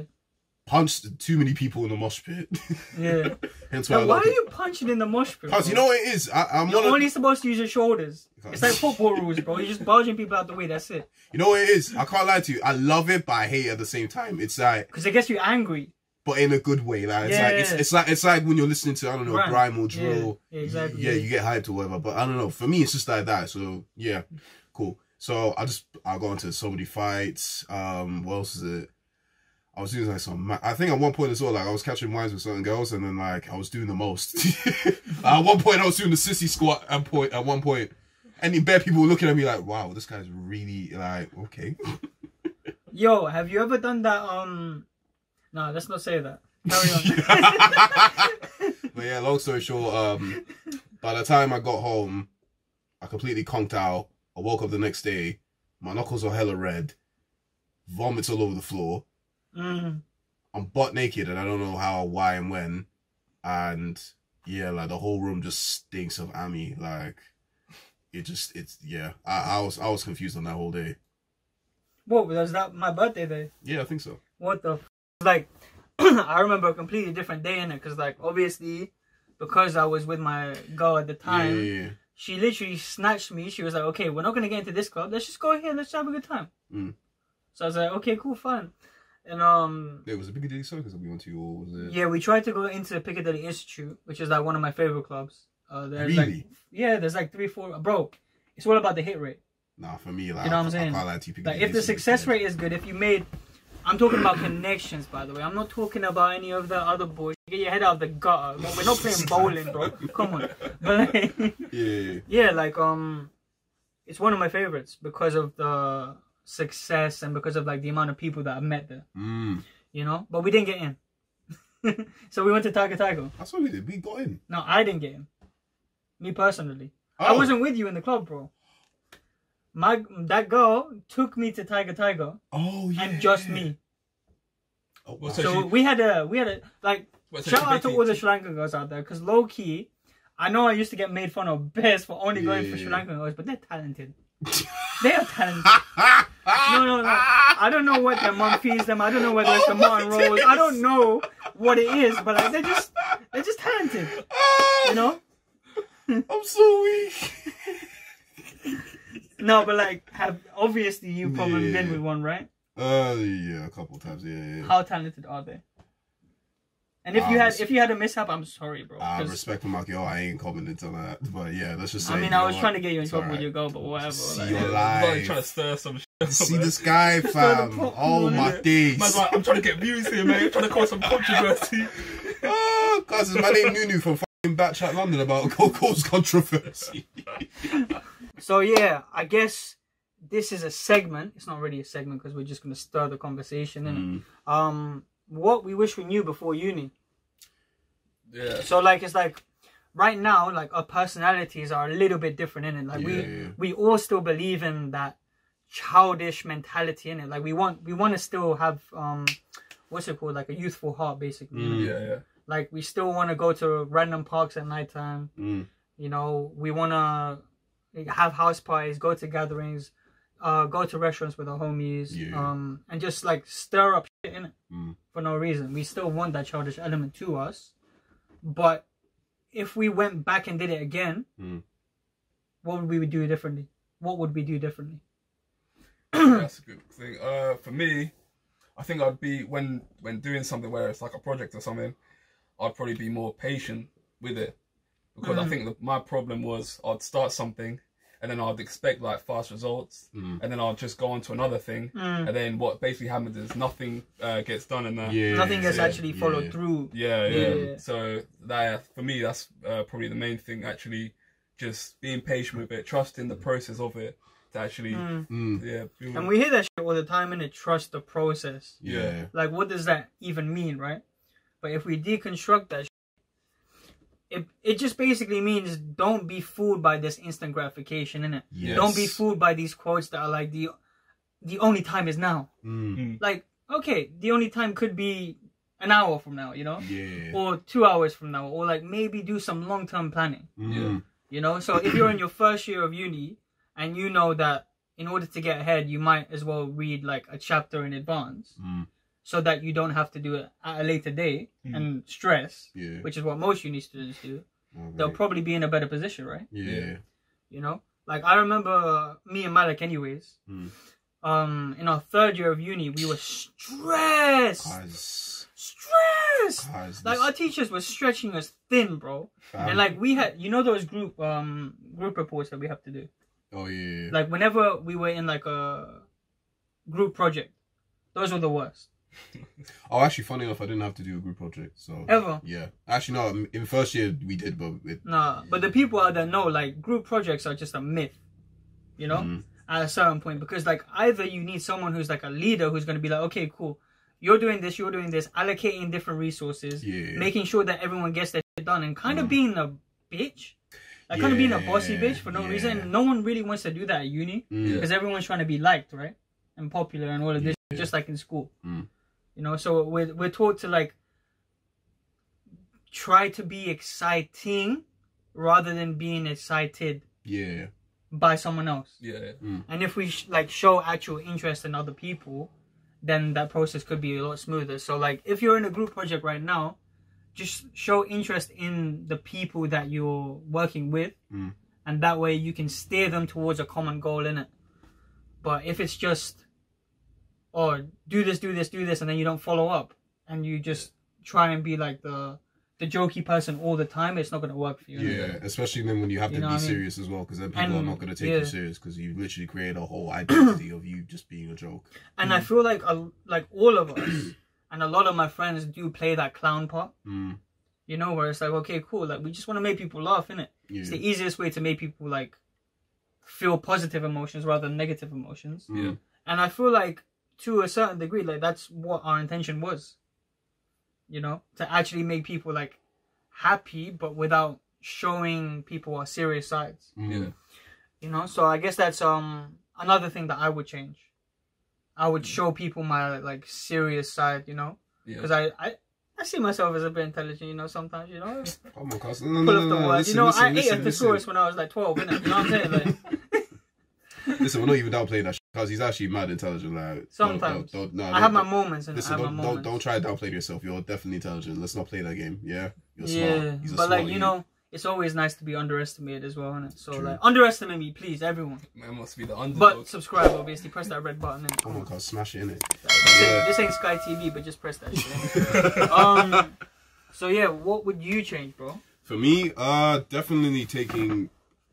Punched too many people in the mosh pit. Yeah. Hence why why are you punching in the mosh pit? Because you know what it is? You're only supposed to use your shoulders. It's like football rules, bro. You're just barging people out the way. That's it. You know what it is? I can't lie to you. I love it, but I hate it at the same time. It's like because it gets you angry, but in a good way. Like it's like when you're listening to grime or drill. Yeah, exactly. Yeah, you get hyped or whatever. But I don't know. For me, it's just like that. So yeah, cool. So I got into so many fights. What else is it? I was doing like I think at one point as well, like I was catching wines with certain girls, and then like I was doing the most. At one point, I was doing the sissy squat. At one point, and bare people were looking at me like, "Wow, this guy's really like okay." Yo, have you ever done that? No, let's not say that. Carry on. But yeah, long story short, by the time I got home, I completely conked out. I woke up the next day, my knuckles are hella red, vomits all over the floor. I'm butt naked and I don't know how, why, and when. And yeah, like the whole room just stinks of Ami. Like I was confused on that whole day. What was that? My birthday day? Yeah, I think so. What the like? I remember a completely different day in it because like obviously because I was with my girl at the time. She literally snatched me. She was like, "Okay, we're not gonna get into this club. Let's just go here. Let's have a good time." So I was like, "Okay, cool, fun." And it was a Piccadilly Circus that we went to, or was it? Yeah, we tried to go into Piccadilly Institute, which is like one of my favorite clubs. Really? There's like 3, 4. Bro, it's all about the hit rate. Nah, for me, like you know what I'm saying? I can't lie to you, like if the success rate is good, if you made, I'm talking about connections, by the way. I'm not talking about any of the other boys. Get your head out of the gutter. We're not playing bowling, bro. Come on. But like, yeah, like it's one of my favorites because of the success and because of like the amount of people that I've met there. You know, but we didn't get in. So we went to Tiger. That's what we did. We got in. No, I didn't get in. Me personally. I wasn't with you in the club, bro. That girl took me to Tiger. Oh yeah. And just me. Oh, wow. So we had a like shout out to all the Sri Lankan girls out there because low key I know I used to get made fun of best for only going for Sri Lankan girls, but they're talented. They are talented. No, like, I don't know what their mum feeds them. I don't know whether it's the mutton rolls. I don't know what it is, but like, they're just talented. You know? I'm so weak. No, but like, obviously you've probably been with one, right? Yeah, a couple times. Yeah. How talented are they? And if you had a mishap, I'm sorry, bro. Respect for my girl, I ain't commenting on that. But yeah, let's just say. I mean, I was trying to get you in trouble with your girl, but whatever. See your life. Trying to stir some shit. See this guy, fam. Oh my days. Man's like, I'm trying to get views here, man. I'm trying to cause some controversy. Oh, cause my name Nunu from fucking Backchat London about Coco's controversy. So yeah, I guess this is a segment. It's not really a segment because we're just gonna stir the conversation, innit? What we wish we knew before uni. Yeah. So like, it's like right now, like our personalities are a little bit different, innit? Like we all still believe in that childish mentality, innit? Like we want to still have what's it called, like a youthful heart, basically. Yeah. Like we still want to go to random parks at nighttime. You know, we want to have house parties, go to gatherings, go to restaurants with our homies, and just like stir up shit in it for no reason. We still want that childish element to us, but if we went back and did it again, what would we do differently? What would we do differently? That's a good thing. For me, I think I'd be when doing something where it's like a project or something, I'd probably be more patient with it, because I think my problem was I'd start something and then I'd expect like fast results, and then I'll just go on to another thing, and then what basically happens is nothing gets done, and nothing gets actually followed through. So that for me, that's probably the main thing. Actually, just being patient with it, trusting the process of it to actually, And we hear that shit all the time, and trust the process. Like, what does that even mean, right? But if we deconstruct that, it just basically means don't be fooled by this instant gratification, innit? Don't be fooled by these quotes that are like the only time is now. Like, okay, the only time could be an hour from now, you know? Or 2 hours from now, or like maybe do some long-term planning. You know, so if you're in your first year of uni and you know that in order to get ahead, you might as well read like a chapter in advance. So that you don't have to do it at a later date and stress, which is what most uni students do. They'll probably be in a better position, right? You know? Like, I remember me and Malik anyways. In our third year of uni, we were stressed. Like, our teachers were stretching us thin, bro. And like, we had, you know those group reports that we have to do? Like, whenever we were in like a group project, those were the worst. Oh, actually, funny enough, I didn't have to do a group project. So ever? Yeah. Actually, no. In first year we did, but but the people out there know like group projects are just a myth. You know, at a certain point, because like either you need someone who's like a leader who's going to be like, okay, cool, you're doing this, allocating different resources, making sure that everyone gets their shit done, and kind of being a bitch. Like kind of being a bossy bitch for no reason. No one really wants to do that at uni because everyone's trying to be liked, right, and popular and all of this, just like in school. You know, so we're taught to like try to be exciting rather than being excited by someone else. And if we like show actual interest in other people, then that process could be a lot smoother. So like if you're in a group project right now, just show interest in the people that you're working with, and that way you can steer them towards a common goal, innit? But if it's just do this, and then you don't follow up, and you just try and be like the jokey person all the time, it's not going to work for you. Especially then when you have to be serious as well, because then people are not going to take you serious, because you literally create a whole identity of you just being a joke. And I feel like all of us, and a lot of my friends do play that clown part. You know, where it's like, okay, cool, like we just want to make people laugh, innit? It's the easiest way to make people like feel positive emotions rather than negative emotions. And I feel like to a certain degree, like that's what our intention was, you know, to actually make people like happy, but without showing people our serious sides. You know, so I guess that's another thing that I would change. I would show people my like serious side, you know, because I see myself as a bit intelligent, you know, sometimes, you know. Come on, cuz. Pull off the word. You know, I ate a thesaurus when I was like 12, innit? You know what I'm saying? Like, listen, we're not even downplaying that because he's actually mad intelligent. Like, sometimes. No, I have my moments, and listen, don't try to downplay yourself. You're definitely intelligent. Let's not play that game. Yeah, you're smart. He's a but smart like, you know, it's always nice to be underestimated as well, innit? So like, underestimate me, please, everyone. Man must be the underdog. But subscribe, obviously. Press that red button. Innit? Come on, cuz, smash it in it. This ain't Sky TV, but just press that shit. So yeah, what would you change, bro? For me, definitely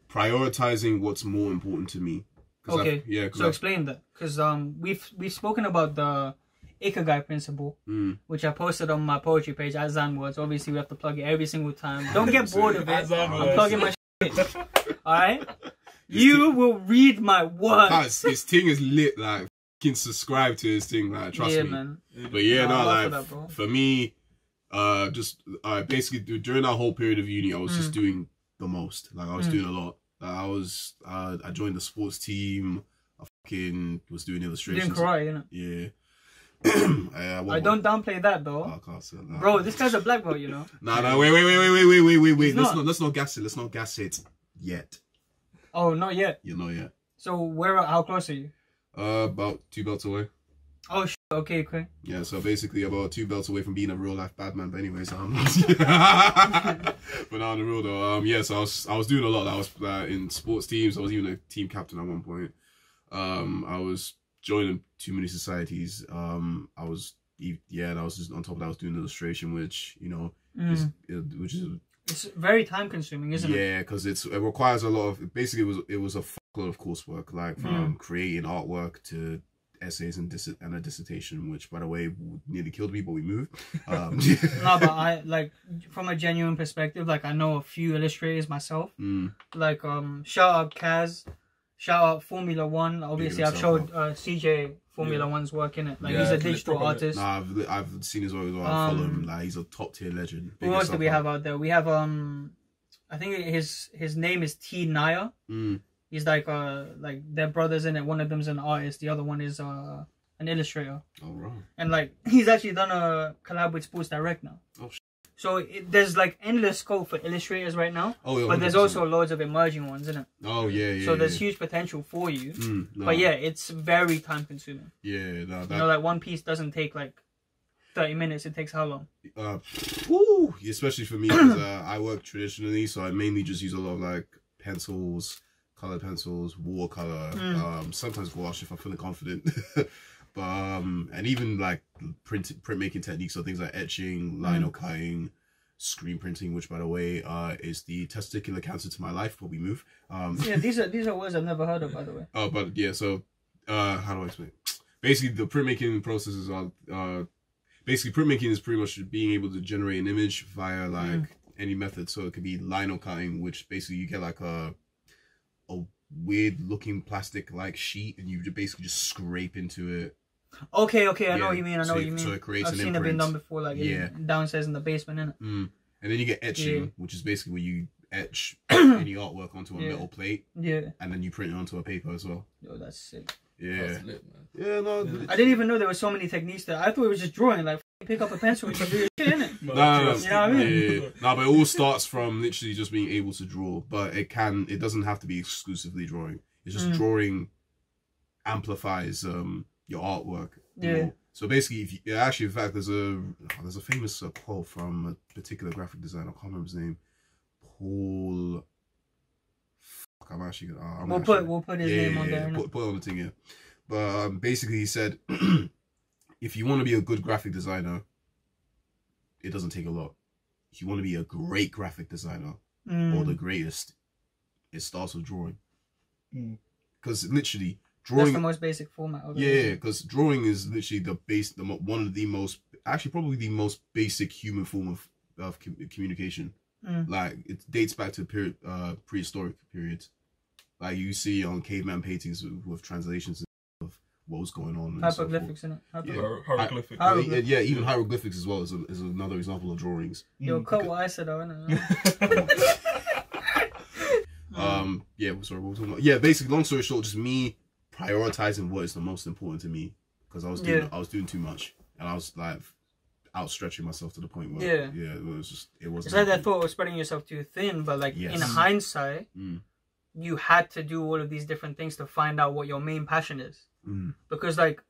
prioritizing what's more important to me. Okay. So explain that, because we've spoken about the Ikigai principle, which I posted on my poetry page at Zanwords. Obviously, we have to plug it every single time. Don't get bored of it. I'm plugging my shit. Alright? You will read my words. Guys, his thing is lit. Like, can subscribe to his thing. Like, trust me. Man. But yeah, that, for me, basically during that whole period of uni, I was just doing the most. Like, I was doing a lot. I joined the sports team. I fucking was doing illustrations. Doing karate, innit? Yeah. I don't downplay that though. I can't say that. Bro, this guy's a black belt, you know. No, wait. Let's not gas it. Let's not gas it yet. Oh, not yet. You're not yet. So how close are you? About 2 belts away. Oh okay. Yeah, so basically about 2 belts away from being a real life bad man. But anyways, but now on the real though, yeah. So I was doing a lot. I was in sports teams. I was even a team captain at one point. I was joining too many societies. I was just on top of that. I was doing illustration, which you know, it's very time consuming, isn't it? Yeah, because it requires a lot of. Basically, it was a fuckload of coursework, like from creating artwork to essays and a dissertation, which by the way nearly killed me, but we moved. No, but I like from a genuine perspective. Like I know a few illustrators myself. Like shout out Kaz. Shout out Formula One. Obviously, I've showed CJ Formula One's work in it. Like he's a digital artist. Nah, I've seen his work as well. I follow him. Like he's a top tier legend. Who else do we have out there? We have I think his name is T Naya. He's like they're brothers in it. One of them's an artist. The other one is an illustrator. Oh right. And like he's actually done a collab with Sports Direct now. Oh. So there's like endless scope for illustrators right now, but there's also loads of emerging ones, isn't it? Oh yeah. So there's huge potential for you, but yeah, it's very time consuming. Yeah, you know, like one piece doesn't take like 30 minutes. It takes how long? Especially for me, because I work traditionally, so I mainly just use a lot of like pencils, colored pencils, watercolor, sometimes gouache if I'm feeling confident. But and even like printmaking techniques, so things like etching, lino cutting, screen printing, which by the way is the testicular cancer to my life, but we move. Yeah, these are words I've never heard of, by the way. Oh, but yeah, so how do I explain? Basically, the printmaking processes are basically printmaking is pretty much being able to generate an image via like any method. So it could be lino cutting, which basically you get like a weird looking plastic like sheet, and you basically just scrape into it. Okay, I know what you mean. So it creates I've seen it been done before, like downstairs in the basement, innit? And then you get etching, which is basically where you etch any artwork onto a metal plate. Yeah. And then you print it onto a paper as well. Yo, that's sick. Yeah. That's lit, man. Yeah, no. I didn't even know there were so many techniques there. I thought it was just drawing, like pick up a pencil and do your shit, innit? No. You know what I mean? Yeah. No, but it all starts from literally just being able to draw. But it doesn't have to be exclusively drawing. It's just drawing amplifies your artwork. Yeah. So basically, in fact, there's a famous quote from a particular graphic designer. I can't remember his name. Paul. Fuck, I'm actually gonna. We'll put his name on there. Put it on the thing, yeah. But basically, he said, if you want to be a good graphic designer, it doesn't take a lot. If you want to be a great graphic designer or the greatest, it starts with drawing. Because literally. Drawing, that's the most basic format of it. Yeah, because drawing is literally one of the most, actually probably the most basic human form of communication. Like it dates back to prehistoric periods. Like you see on caveman paintings with translations of what was going on. Hieroglyphics, isn't it? Hieroglyphics. Yeah, even hieroglyphics as well is another example of drawings. Yo, cut what I said, though, innit? Yeah, sorry, what was I talking about? Yeah, basically, long story short, just me prioritizing what is the most important to me, because I was doing too much, and I was like, outstretching myself to the point where it wasn't. It's like that thought of spreading yourself too thin, but like in hindsight, you had to do all of these different things to find out what your main passion is. Because like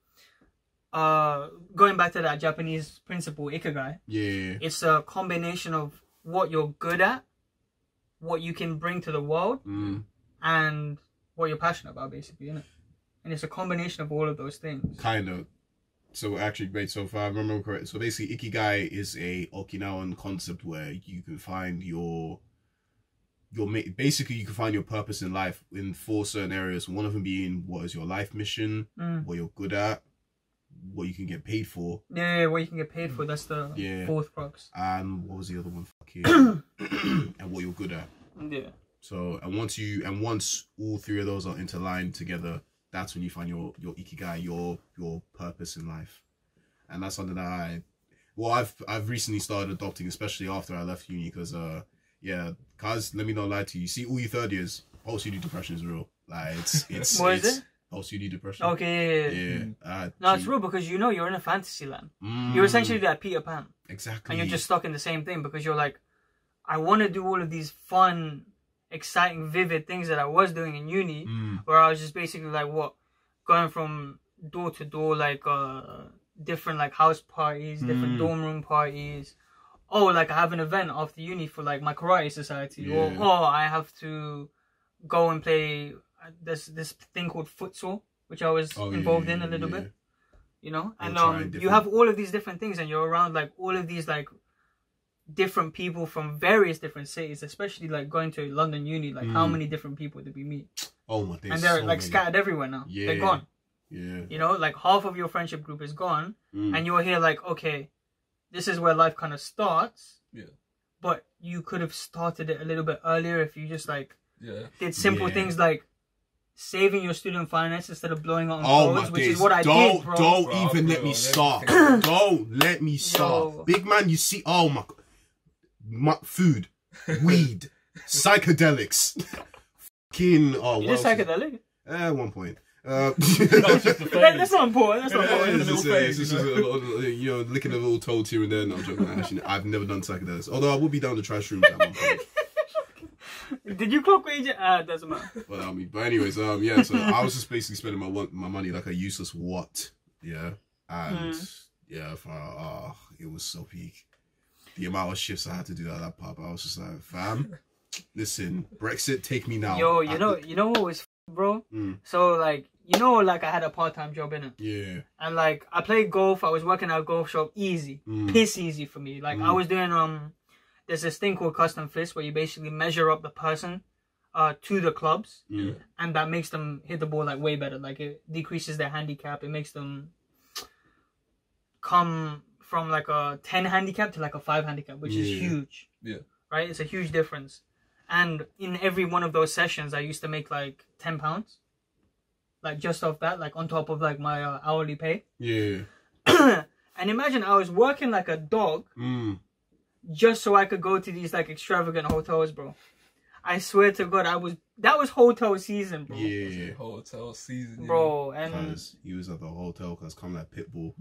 going back to that Japanese principle ikigai, it's a combination of what you're good at, what you can bring to the world, and what you're passionate about, basically, innit? And it's a combination of all of those things. Kind of. So actually, wait, so if I remember correctly, so basically ikigai is a Okinawan concept where you can find basically you can find your purpose in life in 4 certain areas. One of them being what is your life mission, what you're good at, what you can get paid for. Yeah, what you can get paid for. That's the 4th crux. And what was the other one? And what you're good at. Yeah. So once all 3 of those are interlined together, that's when you find your ikigai, your purpose in life. And that's something that I've recently started adopting, especially after I left uni, because cause let me not lie to you. See, all you 3rd years, post uni depression is real. Like it's what is it? Post uni depression. Okay. Yeah. No, it's real because you're in a fantasy land. You're essentially that Peter Pan. Exactly. And you're just stuck in the same thing because you're like, I want to do all of these fun, exciting, vivid things that I was doing in uni, where I was just basically like going from door to door, like different like house parties, different dorm room parties. Oh, like I have an event after uni for like my karate society, or I have to go and play this thing called futsal, which I was involved in a little bit, you know. And you have all of these different things, and you're around like all of these like different people from various different cities, especially like going to London uni. Like how many different people did we meet? Oh my days! And they're so like scattered everywhere now. Yeah, they're gone. Yeah, you know, like half of your friendship group is gone, and you're here like, okay, this is where life kind of starts. Yeah, but you could have started it a little bit earlier if you just like did simple things like saving your student finance instead of blowing it on clothes, which is what I did, bro. Don't even let me start. Don't let me start. Yo. Big man, you see, oh my food, weed, psychedelics, fucking, you did psychedelic? At one point. That's not important. That's not important. It's just you know, licking a little toad here and there. No, I'm joking. Actually, I've never done psychedelics. Although I would be down the trash room at one point. Did you clock wage? Doesn't matter. But anyways, yeah. So I was just basically spending my money like a useless what, and it was so peak. The amount of shifts I had to do at that pub, I was just like, fam, listen, Brexit, take me now. Yo, you know what was, bro? So like, like I had a part-time job in it. Yeah. And like, I played golf. I was working at a golf shop, easy, piss easy for me. Like I was doing there's this thing called custom fist where you basically measure up the person to the clubs, and that makes them hit the ball like way better. Like it decreases their handicap. It makes them come from like a 10 handicap to like a 5 handicap, which is huge. Yeah. Right? It's a huge difference. And in every one of those sessions, I used to make like £10, like just off that, like on top of like my hourly pay. Yeah. And imagine I was working like a dog, just so I could go to these like extravagant hotels, bro. I swear to God, that was hotel season, bro. Yeah, hotel season, bro. And because he was at the hotel, because come like Pitbull.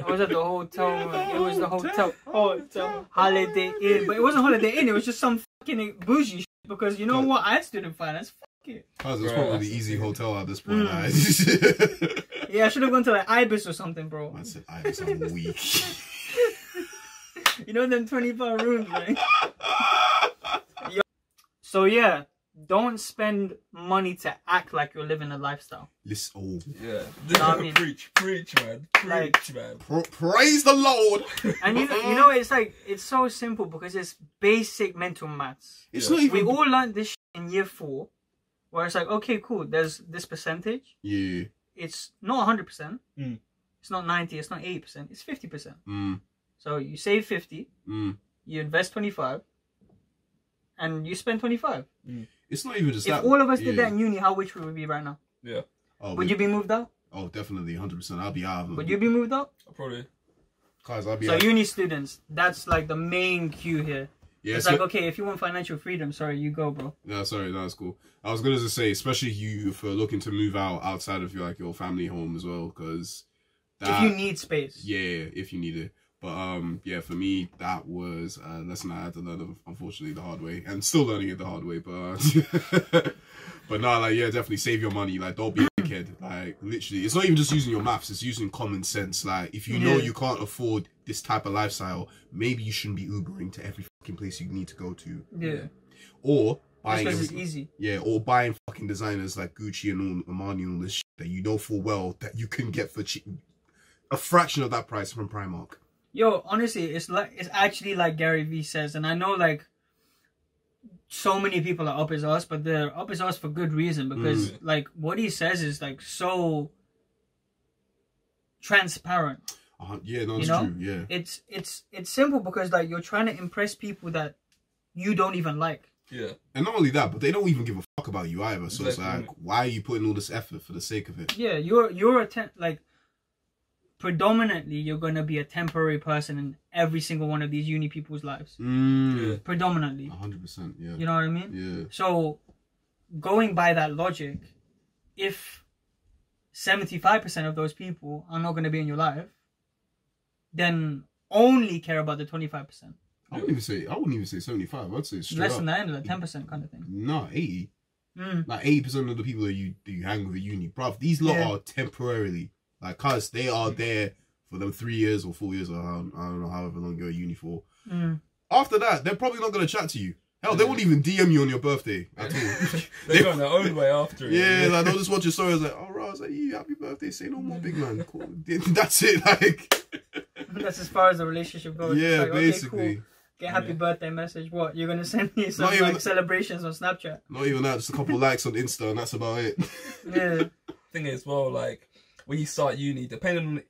I was at the hotel. It was the hotel Holiday Inn, but it wasn't Holiday Inn. It was just some fucking bougie shit, because you know what? I had student finance. Fuck it. Because it's probably the easy hotel at this point. Yeah, I should have gone to like Ibis or something, bro. I said Ibis. I'm weak. You know them 25 rooms, right? So yeah, don't spend money to act like you're living a lifestyle. Listen, yeah. You know what I mean? Preach, man. Preach, man. Praise the Lord. And you know, it's like, it's so simple because it's basic mental maths. It's not even... We all learned this shit in year 4, where it's like, okay, cool, there's this percentage. Yeah. It's not 100%. It's not 90, it's not 80%, it's 50%. So you save 50, you invest 25, and you spend 25. It's not even just that. If all of us did that in uni, how rich would we be right now? Yeah. Oh, would you be moved out? Oh, definitely, 100%. I'll be out. Would you be moved out? Probably. Cause I'll be so out. Uni students, that's like the main cue here. Yeah, it's like, okay, if you want financial freedom, sorry, you go, bro. No, sorry, that's cool. I was gonna just say, especially you if you're looking to move out outside of your family home as well, because if you need space. Yeah, if you need it. But yeah, for me, that was a lesson I had to learn, unfortunately, the hard way, and still learning it the hard way. But but no, like, yeah, definitely save your money. Like, don't be a dickhead. Like, literally, it's not even just using your maths; it's using common sense. Like, if you know you can't afford this type of lifestyle, maybe you shouldn't be Ubering to every fucking place you need to go to. Yeah. Or buying, it's easy. Yeah, or buying fucking designers like Gucci and all, Armani and all this shit that you know full well that you can get for cheap, a fraction of that price from Primark. Yo, honestly, it's actually like Gary Vee says, and I know like so many people are up his ass, but they're up his ass for good reason, because like what he says is like so transparent. Yeah, no, it's true. Yeah, it's simple, because like you're trying to impress people that you don't even like. Yeah, and not only that, but they don't even give a fuck about you either. So it's like, why are you putting all this effort for the sake of it? Yeah, you're like. Predominantly, you're going to be a temporary person in every single one of these uni people's lives. Predominantly. 100%, yeah. You know what I mean? Yeah. So, going by that logic, if 75% of those people are not going to be in your life, then only care about the 25%. I wouldn't even say 75. I'd say straight less up. than that, like 10% kind of thing. No, 80. Like 80% of the people that you hang with at uni, bruv, these lot are temporarily. Like, cuz they are there for them 3 years or 4 years, or I don't know, however long you're at uni for. After that, they're probably not going to chat to you. Hell, they won't even DM you on your birthday at all. They're going their own way after it. Yeah, like, they'll just watch your stories like, oh, Ross, like, happy birthday, say no more, big man. Cool. That's it, like. That's as far as the relationship goes. Yeah, like, basically. Okay, cool. Get happy birthday message. What? You're going to send me some like, celebrations on Snapchat? Not even that, just a couple of likes on Insta, and that's about it. Yeah. Thing is, well, like, when you start uni, depending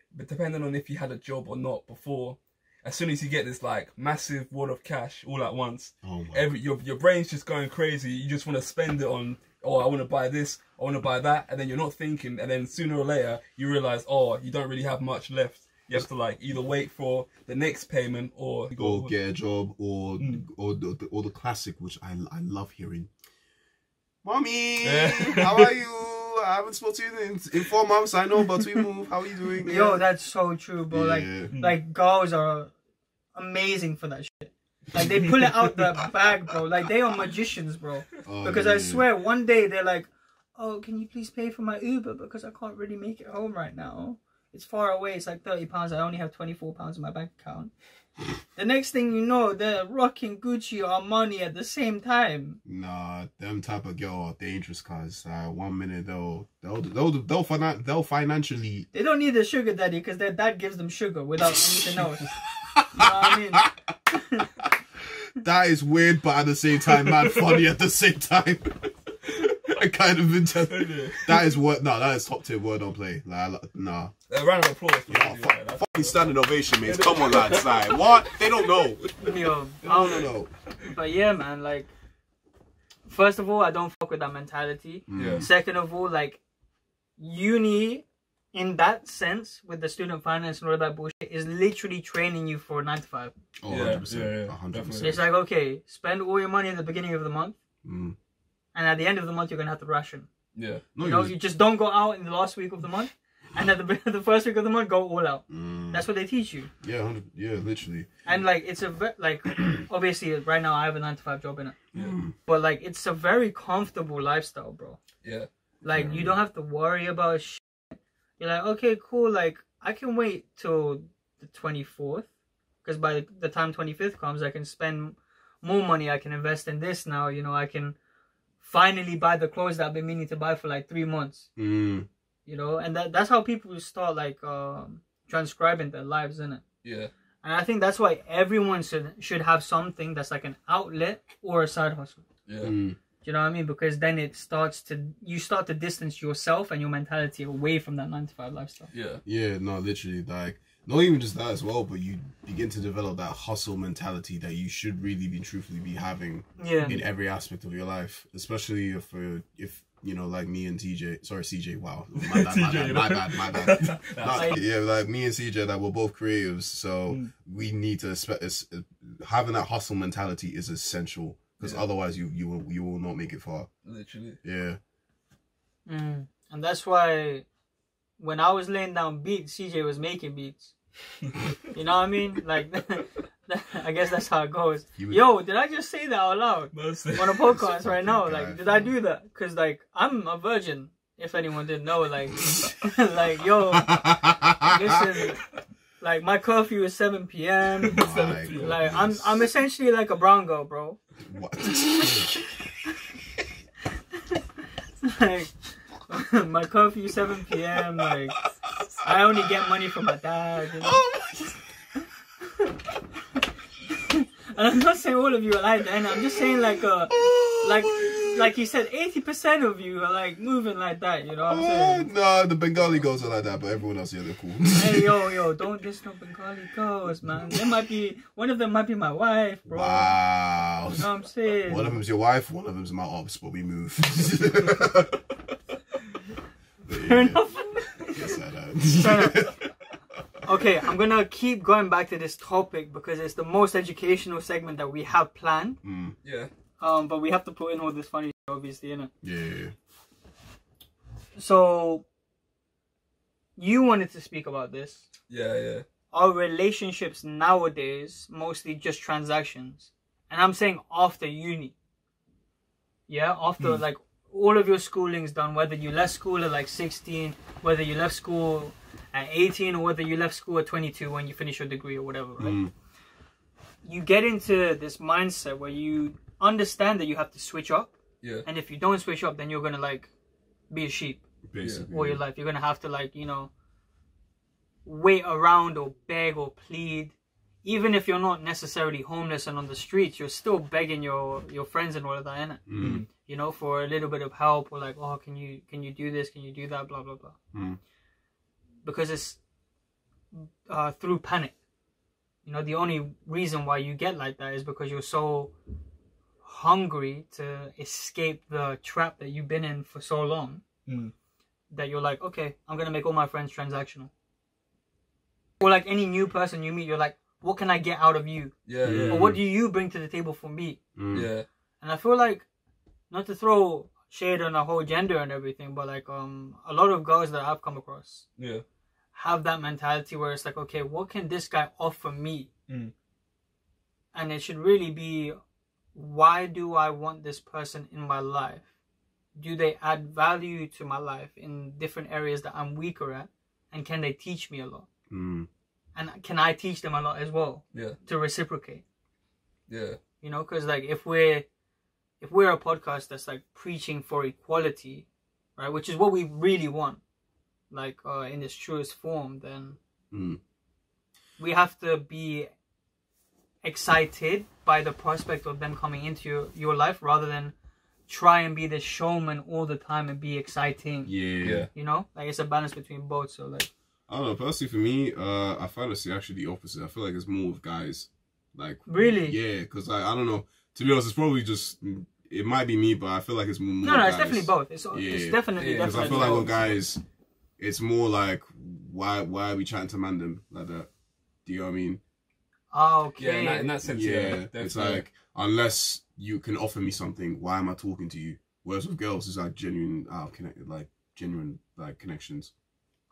on if you had a job or not before, as soon as you get this like massive wad of cash all at once, your brain's just going crazy. You just want to spend it on, oh, I want to buy this, I want to buy that, and then you're not thinking, and then sooner or later you realize, oh, you don't really have much left. You have to like either wait for the next payment or get a job, or the classic, which I love hearing. Mommy, how are you? I haven't spoken to you in 4 months. I know, but we move. How are you doing? Yo, that's so true, bro. Yeah. Like girls are amazing for that shit. Like they pull it out the bag, bro. Like they are magicians, bro. Because I swear, one day they're like, "Oh, can you please pay for my Uber because I can't really make it home right now. It's far away. It's like £30. I only have £24 in my bank account." The next thing you know, they're rocking Gucci or Armani at the same time. Nah, them type of girl are dangerous, cause 1 minute they'll financially. They don't need the sugar daddy because their dad gives them sugar without anything else. You know what I mean? That is weird, but at the same time, mad funny at the same time. I kind of intend. That is what. No, that is top tier word on play. Like, nah. A round of applause. Yeah, fucking standing ovation, mate. Come on, lads. Like, what? They don't know. Yo, I don't know. But yeah, man. Like, first of all, I don't fuck with that mentality. Yeah. Second of all, like, uni, in that sense, with the student finance and all that bullshit, is literally training you for 9 to 5. Oh, 100%. 100%. It's like, okay, spend all your money at the beginning of the month. And at the end of the month, you're going to have to ration. Yeah. No, you just don't go out in the last week of the month. And at the first week of the month, go all out. That's what they teach you. Yeah, yeah, literally. And like, it's like, obviously, right now I have a 9 to 5 job in it. But like, it's a very comfortable lifestyle, bro. Yeah. Like, you don't have to worry about shit. You're like, okay, cool. Like, I can wait till the 24th. Because by the time 25th comes, I can spend more money. I can invest in this now. You know, I can finally buy the clothes that I've been meaning to buy for like 3 months. You know, and that's how people start like transcribing their lives, isn't it? Yeah. And I think that's why everyone should have something that's like an outlet or a side hustle. Yeah. Do you know what I mean? Because then you start to distance yourself and your mentality away from that 9 to 5 lifestyle. Yeah. Yeah, no, literally, like, not even just that as well, but you begin to develop that hustle mentality that you should really truthfully be having in every aspect of your life, especially if you know, like me and CJ, wow, my bad. Yeah, like me and CJ, that we're both creatives, so we need to having that hustle mentality is essential, because otherwise you will not make it far. Literally. Yeah. And that's why when I was laying down beats, CJ was making beats. You know what I mean? Like, I guess that's how it goes. Yo, did I just say that out loud on a podcast right now? Like, did I do that? Because, like, I'm a virgin, if anyone didn't know. Like, like, yo, listen, like, my curfew is 7 p.m. Like, I'm essentially like a brown girl, bro. What? Like, my curfew is 7 p.m. Like, I only get money from my dad. You know? And I'm not saying all of you are like that. And I'm just saying like he said, 80% of you are like moving like that. You know what I'm saying? No, the Bengali girls are like that, but everyone else, yeah, they're cool. Hey, yo, don't diss no Bengali girls, man. One of them might be my wife, bro. Wow. You know what I'm saying? One of them's your wife, one of them's my ops, but we move. Fair enough. Yes, I know. Fair enough. Okay, I'm gonna keep going back to this topic because it's the most educational segment that we have planned. Yeah. But we have to put in all this funny shit, obviously, innit? Yeah. So, you wanted to speak about this. Yeah. Are relationships nowadays mostly just transactions? And I'm saying after uni. Yeah, after like all of your schooling's done, whether you left school at like 16, whether you left school at 18, or whether you left school at 22 when you finish your degree or whatever, right? You get into this mindset where you understand that you have to switch up. Yeah. And if you don't switch up, then you're going to like be a sheep Basically. all your life. You're going to have to like, you know, wait around or beg or plead. Even if you're not necessarily homeless and on the streets, you're still begging your friends and all of that, innit? You know, for a little bit of help, or like, oh, can you do this? Can you do that? Blah, blah, blah. Because it's through panic. You know, the only reason why you get like that is because you're so hungry to escape the trap that you've been in for so long that you're like, okay, I'm going to make all my friends transactional. Or like any new person you meet, you're like, what can I get out of you? Yeah. Or what do you bring to the table for me? Yeah. And I feel like, not to throw shade on the whole gender and everything, but like a lot of girls that I've come across have that mentality where it's like, okay, what can this guy offer me? And it should really be, why do I want this person in my life? Do they add value to my life in different areas that I'm weaker at? And can they teach me a lot? And can I teach them a lot as well? To reciprocate. You know, because like if we're a podcast that's like preaching for equality, right, which is what we really want, like in its truest form, then we have to be excited by the prospect of them coming into your life rather than try and be the showman all the time and be exciting. You know, like it's a balance between both. So like, I don't know, personally for me, I find it's actually the opposite. I feel like it's more with guys. Like, really? Yeah, because I don't know. To be honest, it's probably just, it might be me, but I feel like it's more No, guys. it's definitely both. It's definitely Because I feel like both. with guys, it's more like, why are we chatting to Mandem like that? Do you know what I mean? Okay. Yeah, in that sense, Yeah, it's like, unless you can offer me something, why am I talking to you? Whereas with girls, it's like genuine connections.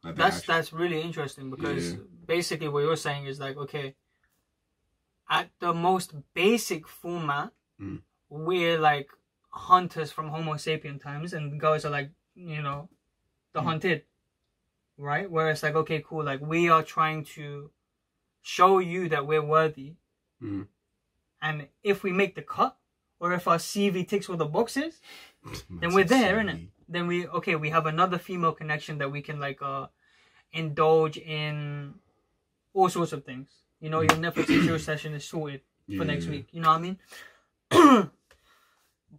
Like that's really interesting because basically what you're saying is like, okay, at the most basic format, we're like hunters from Homo sapien times, and girls are like, you know, the hunted, right? Where it's like, okay, cool, like we are trying to show you that we're worthy, and if we make the cut, or if our CV ticks all the boxes, then we're there, innit? Then we have another female connection that we can like indulge in all sorts of things. You know, your Netflix and chill session is sorted for next week. You know what I mean?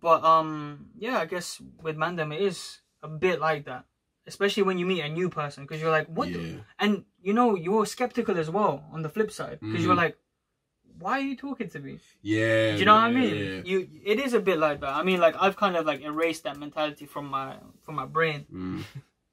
But I guess with Mandem it is a bit like that, especially when you meet a new person, because you're like, what? And you know, you're skeptical as well on the flip side, because you're like, why are you talking to me? Do you know what I mean? It is a bit like that. I mean, like I've kind of like erased that mentality from my brain.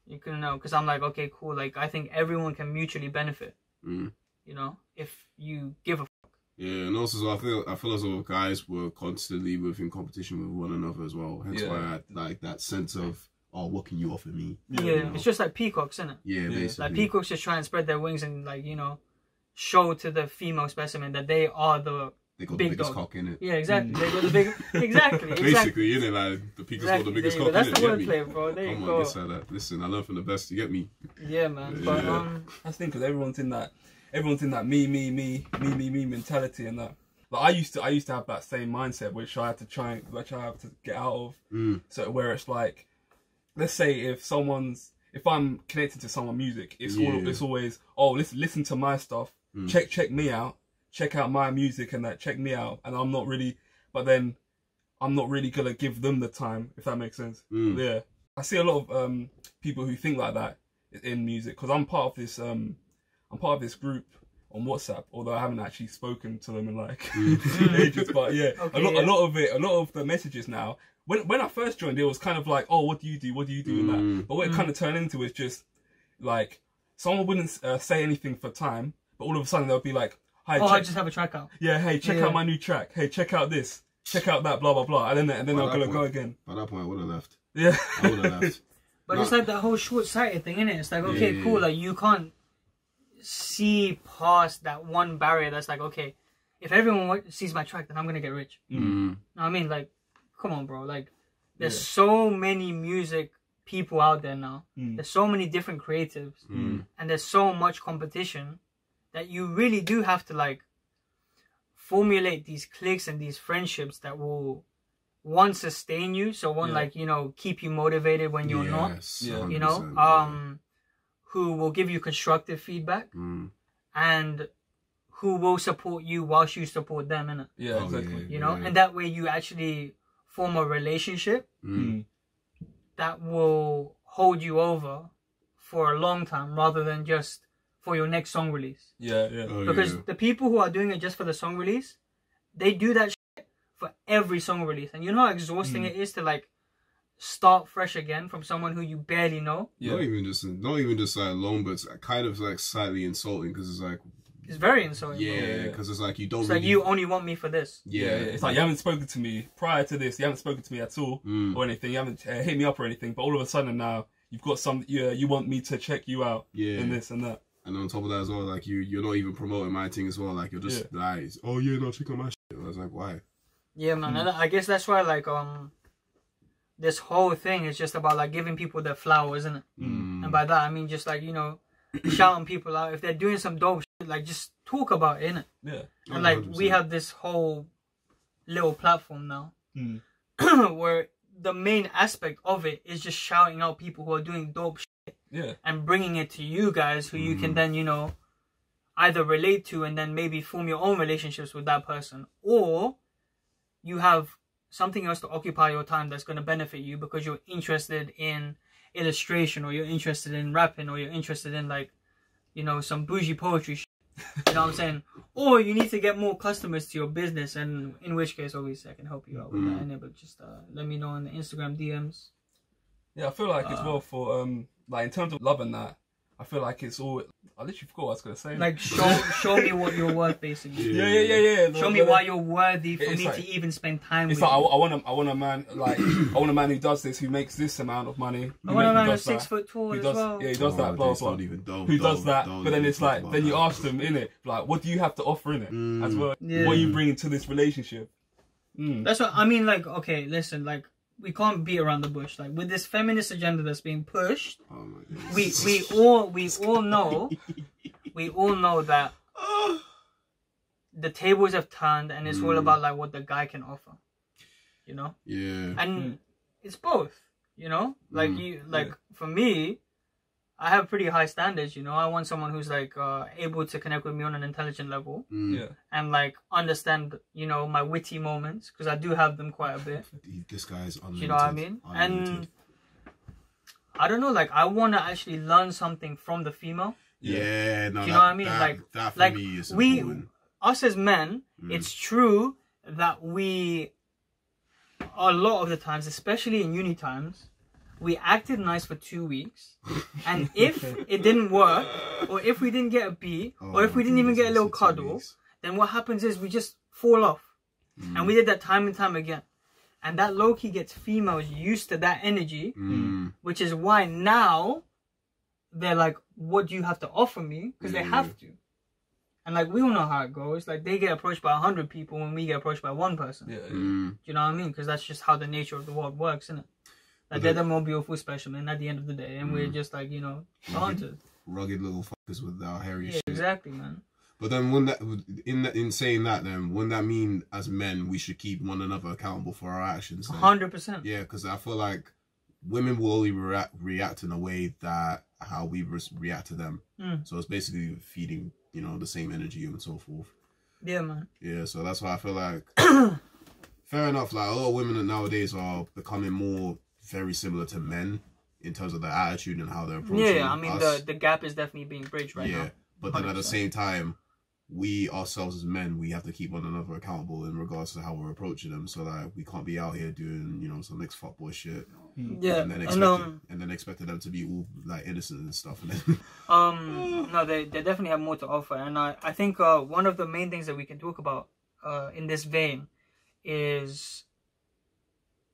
You can know, because I'm like, okay, cool. Like I think everyone can mutually benefit. You know, if you give a fuck. Yeah, and also I feel as though guys were constantly in competition with one another as well. Hence why I had like that sense of, oh, what can you offer me? Yeah, you know? It's just like peacocks, isn't it? Yeah, basically. Like peacocks just try and spread their wings and like, you know, show to the female specimen that they are the They got big the biggest dog. cock in it. Yeah, exactly. They got the big. Exactly. Basically, innit? Like the peacock's got the biggest cock in it. That's the Get me? wordplay, bro. There you Come go. on, listen, listen, I learn from the best. You get me? Yeah, man. Yeah. But That's the thing, because everyone's in that me mentality and that. Like I used to have that same mindset, which I have to get out of. So where it's like, let's say if I'm connected to someone's music, it's always, oh, listen to my stuff, check me out, check out my music and that, check me out, and I'm not really gonna give them the time, if that makes sense. Yeah, I see a lot of people who think like that in music, because I'm part of this group on WhatsApp, although I haven't actually spoken to them in like ages. But yeah, Okay, a lot of the messages now. When I first joined, it was kind of like, oh, what do you do, and that. But what it kind of turned into is just like someone wouldn't say anything for time, but all of a sudden they'll be like, hi, I just have a track out. yeah, hey, check out my new track. Hey, check out this. Check out that. Blah blah blah. And then they're gonna go again. By that point, I would have left. Yeah. I would have left. But it's like that whole short-sighted thing, innit? It's like, okay, cool. Like you can't see past that one barrier. That's like, okay, if everyone sees my track, then I'm gonna get rich. Know what I mean? Like, come on, bro. Like, there's so many music people out there now. There's so many different creatives, and there's so much competition that you really do have to like formulate these cliques and these friendships that will one sustain you, so one like, you know, keep you motivated when you're not, you know, who will give you constructive feedback and who will support you whilst you support them, innit? Yeah, exactly. You know, and that way you actually form a relationship that will hold you over for a long time rather than just for your next song release. Yeah. Because the people who are doing it just for the song release, they do that shit for every song release. And you know how exhausting it is to like start fresh again from someone who you barely know? Yeah. Not even just like alone, but it's kind of like slightly insulting, because it's like, it's very insulting. yeah, because it's like you don't. It's really... like you only want me for this. Yeah, it's like you haven't spoken to me prior to this. You haven't spoken to me at all or anything. You haven't hit me up or anything. But all of a sudden now you've got some. You want me to check you out. in this and that. And on top of that as well, like you're not even promoting my thing as well. Like you're just like, oh yeah, no, check out my shit. I was like, why? Yeah, man. And I guess that's why like this whole thing is just about like giving people their flowers, isn't it? And by that I mean just like, you know, shouting people out if they're doing some dope shit, like just talk about it, innit? Yeah. And like 100%. we have this whole little platform now where the main aspect of it is just shouting out people who are doing dope shit and bringing it to you guys, who you can then, you know, either relate to and then maybe form your own relationships with that person, or you have something else to occupy your time that's going to benefit you because you're interested in illustration, or you're interested in rapping, or you're interested in like, you know, some bougie poetry shit. You know what I'm saying? Or you need to get more customers to your business, and in which case obviously I can help you out with that, innit? But just let me know in the Instagram DMs. Yeah, I feel like as well for like in terms of love and that, I feel like it's all. I literally forgot what I was gonna say. Like show me what you're worth, basically. Yeah. Show me why you're worthy for me like, to even spend time with it's like you. I want a man like I want a man who does this, who makes this amount of money. I want a man who's 6 foot tall as well. Yeah, he does that. Blah blah. Who does that? But then it's like, then you ask them, innit? Like, what do you have to offer in it as well? Yeah. What are you bringing to this relationship? That's what I mean. Like, okay, listen, like, we can't beat around the bush. Like, with this feminist agenda that's being pushed, we all know that the tables have turned, and it's all about like what the guy can offer, you know. Yeah. And it's both, you know. Like for me, I have pretty high standards, you know. I want someone who's like able to connect with me on an intelligent level, and like understand, you know, my witty moments, because I do have them quite a bit. This guy's unlimited. You know what I mean? And I don't know, like I want to actually learn something from the femle. Yeah, no, do you know what I mean? That for like me is important. Us as men, it's true that we, a lot of the times, especially in uni times, we acted nice for 2 weeks, and if it didn't work, or if we didn't get a B, or if we didn't even get a little cuddle, then what happens is we just fall off. And we did that time and time again. And that low-key gets females used to that energy, which is why now they're like, what do you have to offer me? Because they have to. And like we all know how it goes. Like they get approached by 100 people when we get approached by one person. Yeah. Do you know what I mean? Because that's just how the nature of the world works, isn't it? Like they're the more beautiful specimen at the end of the day, and we're just like, you know, the hunters. Rugged little fuckers with our hairy shit. Exactly, man. But then, when that in saying that, then wouldn't that mean as men we should keep one another accountable for our actions? 100%. Yeah, because I feel like women will only react in a way that how we react to them. So it's basically feeding, you know, the same energy and so forth. Yeah, man. Yeah, so that's why I feel like fair enough. Like a lot of women nowadays are becoming more very similar to men in terms of their attitude and how they're approaching. Yeah, I mean us. the gap is definitely being bridged right now. Yeah, but then at the 100%. same time, we ourselves as men, we have to keep one another accountable in regards to how we're approaching them. So like we can't be out here doing, you know, some next fuckboy shit. Yeah, and then expecting them to be all like innocent and stuff. And then no, they definitely have more to offer, and I think one of the main things that we can talk about in this vein is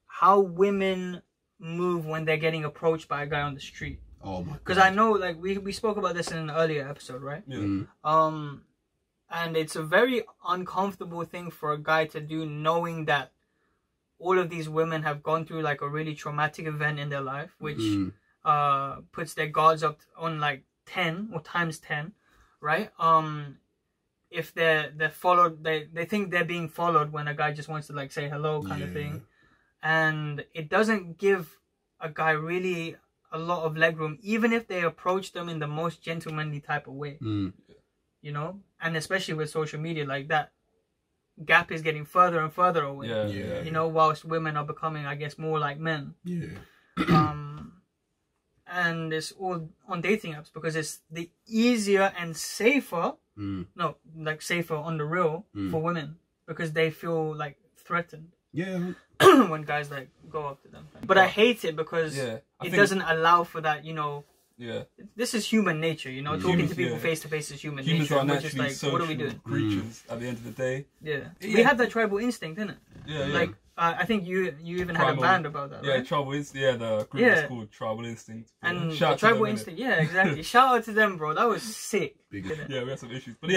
how women move when they're getting approached by a guy on the street. oh my god. Because I know, like we spoke about this in an earlier episode, right? Yeah. And it's a very uncomfortable thing for a guy to do, knowing that all of these women have gone through like a really traumatic event in their life, which puts their guards up on like 10 or times 10, right? If they're followed, they think they're being followed when a guy just wants to like say hello kind of thing. And it doesn't give a guy really a lot of leg room, even if they approach them in the most gentlemanly type of way. You know? And especially with social media, like that gap is getting further and further away. Yeah. You know, whilst women are becoming, I guess, more like men. And it's all on dating apps because it's the easier and safer, no, like safer on the real for women because they feel like threatened. When guys like go up to them. But I hate it because it doesn't allow for that, you know. This is human nature, you know. Talking to people face to face is human Humans nature. are We're just naturally like, what are we doing? creatures at the end of the day. We have that tribal instinct, innit? Like I think you even had a band about that, right? Tribal instinct. The group is called Tribal Instinct. And Shout the out to tribal them, instinct, exactly. Shout out to them, bro. That was sick. Yeah, we had some issues, but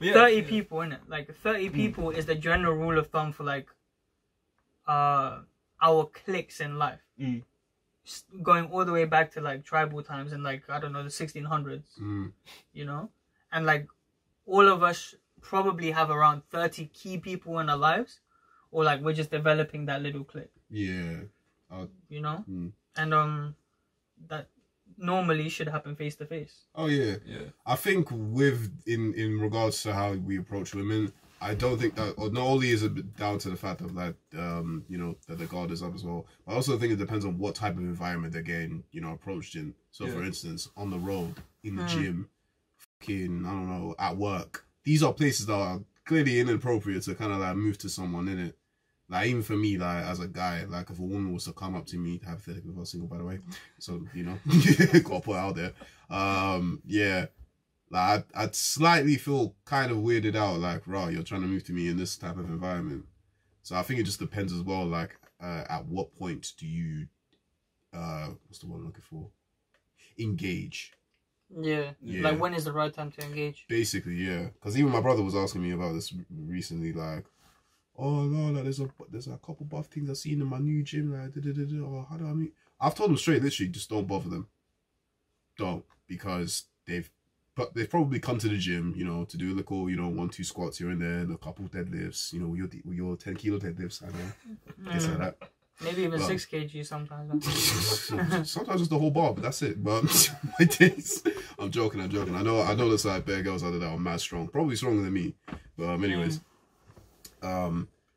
30 people, innit? Like 30 people is the general rule of thumb for like our cliques in life. Going all the way back to like tribal times and like, I don't know, the 1600s, you know? And like all of us probably have around 30 key people in our lives, or like we're just developing that little clique. You know? And that normally should happen face to face. I think with in regards to how we approach women, I don't think that, or not only is it down to the fact of that, you know, that the guard is up as well, but I also think it depends on what type of environment they're getting, you know, approached in. So, for instance, on the road, in the gym, fucking, I don't know, at work, these are places that are clearly inappropriate to kind of like move to someone, innit? Like, even for me, like, as a guy, like, if a woman was to come up to me, hypothetically, if I was single, by the way, so, you know, gotta put it out there, like, I'd slightly feel kind of weirded out, like, rah, you're trying to move to me in this type of environment. So I think it just depends as well, like, at what point do you, what's the word I'm looking for? Engage. Like, when is the right time to engage? Basically, because even my brother was asking me about this recently, like, oh no, like there's a couple buff things I've seen in my new gym, like oh, how do I meet? I've told them straight, literally, just don't bother them. Don't, because they've probably come to the gym, you know, to do a little, you know, 1-2 squats here and there, and a couple deadlifts, you know, with your 10 kilo deadlifts, I know, things like that. Maybe even 6 kg sometimes. Sometimes it's the whole bar, but that's it. But my days, I'm joking. I know there's like bare girls out there that are mad strong, probably stronger than me. But anyways,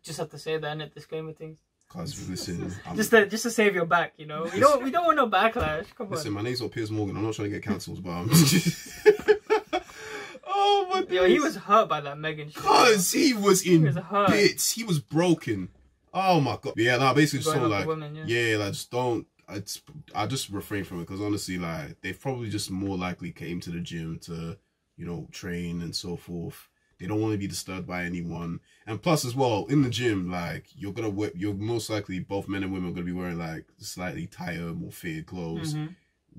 just have to say that in it, disclaimer things. Cause listen, just to save your back, you know. We don't want no backlash. Come listen, on. my name's not Piers Morgan. I'm not trying to get cancelled, but oh my god. Yo, he was hurt by that Megan shit. Cause he was in bits. He was broken. Oh my god. Yeah, no, basically just like women, like just don't. I just refrain from it because honestly, like they've probably just more likely came to the gym to, you know, train and so forth. They don't want to be disturbed by anyone. And plus as well, in the gym, like you're most likely, both men and women are going to be wearing like slightly tighter, more fitted clothes.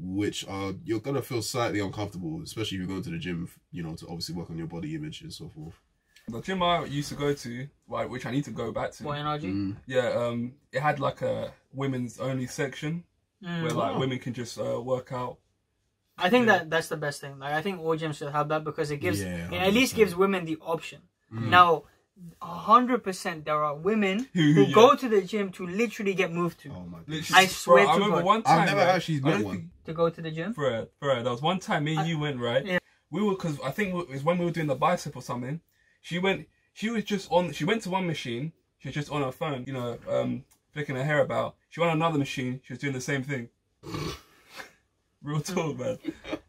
which you're gonna feel slightly uncomfortable, especially if you're going to the gym, you know, to obviously work on your body image and so forth. The gym I used to go to, like, which I need to go back to. What, NRG? Yeah, it had like a women's only section where like women can just work out. I think that's the best thing. Like, I think all gyms should have that because it gives, Yeah, it at least gives women the option. Now, 100% there are women who go to the gym to literally get moved to. Oh my God. I swear to I remember God. one time. I've never actually met one. To go to the gym? Bro, there was one time me and you went, right? Yeah. We were, because I think it was when we were doing the bicep or something. She went to one machine, she was just on her phone, you know, flicking her hair about. She went on another machine, she was doing the same thing. Real talk, man.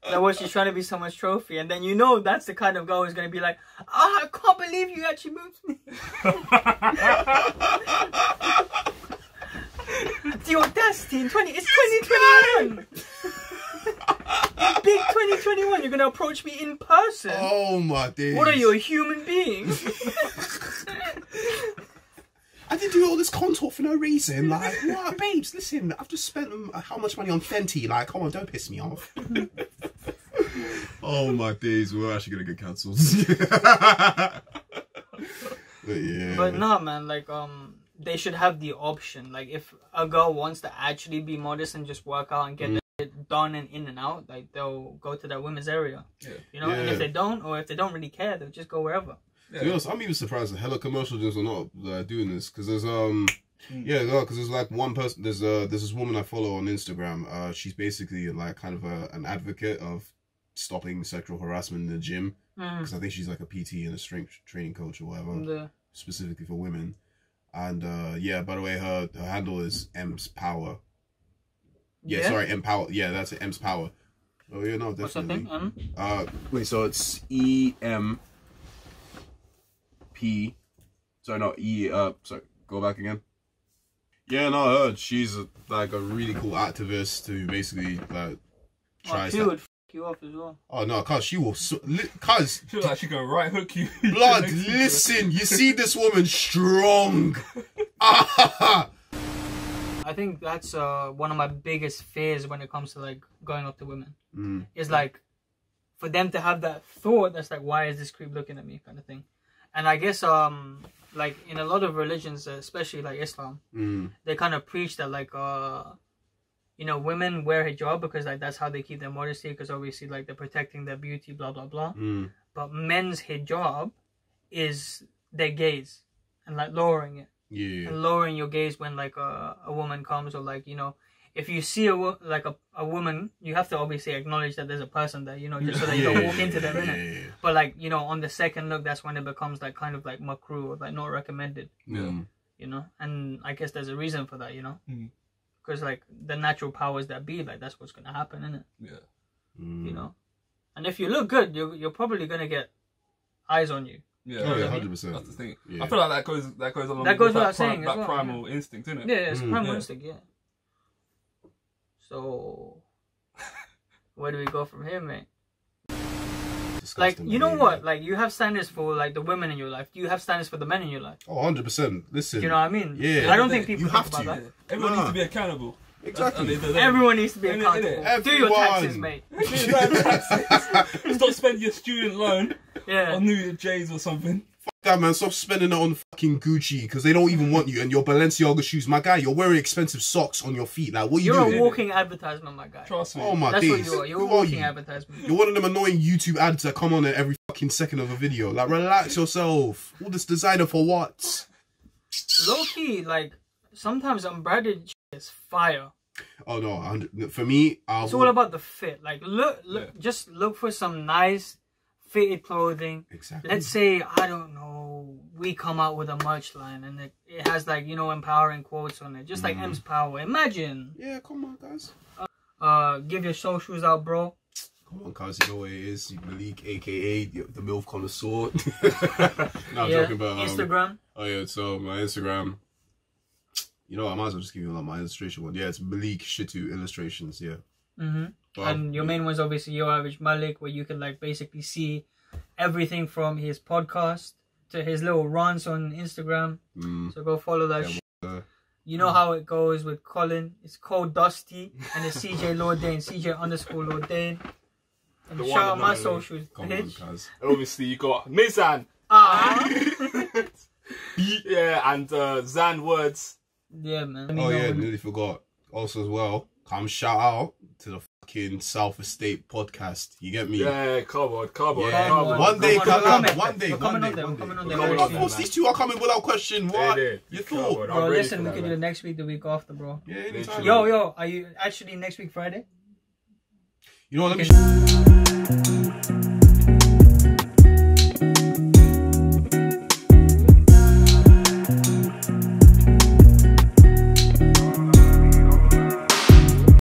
That was she's trying to be someone's trophy, and then you know that's the kind of girl who's gonna be like, I can't believe you actually moved me. The audacity in it's 2021. Big 2021, you're gonna approach me in person. Oh my days. What are you, a human being? I didn't do all this contour for no reason. Like, what, babes? Listen, I've just spent how much money on Fenty? Like, come on, don't piss me off. Oh my days, we're actually gonna get cancelled. But yeah. But no, man, like they should have the option. Like, if a girl wants to actually be modest and just work out and get it done and in and out, like, they'll go to that women's area. Yeah. You know, and if they don't, or if they don't really care, they'll just go wherever. Yeah. To be honest, I'm even surprised that hella commercial gyms are not doing this, because there's because there's like one person, there's this woman I follow on Instagram. She's basically like kind of an advocate of stopping sexual harassment in the gym, because I think she's like a PT and a strength training coach or whatever, specifically for women. And yeah, by the way, her handle is M's Power. Yeah, sorry, M Power. Yeah, that's it, M's Power. Oh yeah, no, definitely. What's that thing? Wait, so it's EM. Sorry, go back again. Yeah, no, I heard she's like a really cool activist who basically like tries to f you off as well. Oh no, cuz she will, cuz she like she can right hook you. Blood, listen, you see this woman strong. I think that's one of my biggest fears when it comes to like going up to women. Is like for them to have that thought that's like, why is this creep looking at me, kind of thing. And I guess like in a lot of religions, especially like Islam, they kind of preach that like you know, women wear hijab because like that's how they keep their modesty, because obviously like they're protecting their beauty, blah blah blah. But men's hijab is their gaze and like lowering it. Yeah. And lowering your gaze when like a woman comes, or like, you know, if you see a woman, you have to obviously acknowledge that there's a person there, you know, just so that you don't walk into them, innit? But like, you know, on the second look, that's when it becomes like kind of like makruh, or like not recommended. Yeah. You know, and I guess there's a reason for that, you know, because like the natural powers that be, like that's what's gonna happen, innit? Yeah. You know, and if you look good, you're probably gonna get eyes on you. Yeah, 100%. That's the thing. Yeah. I feel like that goes along that goes with without saying that as well, primal instinct, isn't it? Yeah, it's primal instinct, yeah. So, where do we go from here, mate? Like, you know what? Like, you have standards for, like, the women in your life. Do you have standards for the men in your life? Oh, 100%. Listen. Do you know what I mean? Yeah. I don't think people think about that. Everyone needs to be accountable. Exactly. Everyone needs to be accountable. Do your taxes, mate. Stop spending your student loan on New Year J's or something. Fuck that, man. Stop spending it on fucking Gucci, because they don't even want you. And your Balenciaga shoes. My guy, you're wearing expensive socks on your feet. Like, what are you doing? You're a walking advertisement, my guy. Trust me. Oh my That's days. what you are. You're a walking advertisement. You're one of them annoying YouTube ads that come on at every fucking second of a video. Like, relax yourself. All this designer for what? Low key, like, sometimes unbranded shit is fire. Oh no, for me, it's all about the fit. Like, look, just look for some nice fitted clothing. Exactly. Let's say, I don't know, we come out with a merch line and it has like, you know, empowering quotes on it, just like M's Power. Imagine. Yeah, come on, guys. Give your socials out, bro. Come on, cuz, you know what it is. Malik, aka the MILF connoisseur. No, I'm joking about Instagram. Oh yeah, so my Instagram. You know, I might as well just give you like my illustration one. Yeah, it's Malik Shitu Illustrations. Yeah. And your main one's obviously Yoaveragemalik, where you can like basically see everything from his podcast to his little rants on Instagram. So go follow that shit. You know how it goes with Colin. It's called Dusty, and it's CJ Lordain, CJ_Lordain. And The shout one out and my only. socials. Come on, cuz. Obviously, you got Mizan. Yeah, and Zan Words. Yeah, man. Oh yeah, nearly forgot. Also as well, come shout out to the fucking South Estate podcast. You get me? Yeah, come on. Yeah. One day, collab. One day. We're coming on there. We're coming on there. Coming very on soon. Of course, these two are coming without question. What? Yeah, You come thought? on. Bro, I'm ready listen, for we that, could do man. it next week, the week after, bro. Yeah, anytime. Yo, are you actually next week Friday? You know what? Let me.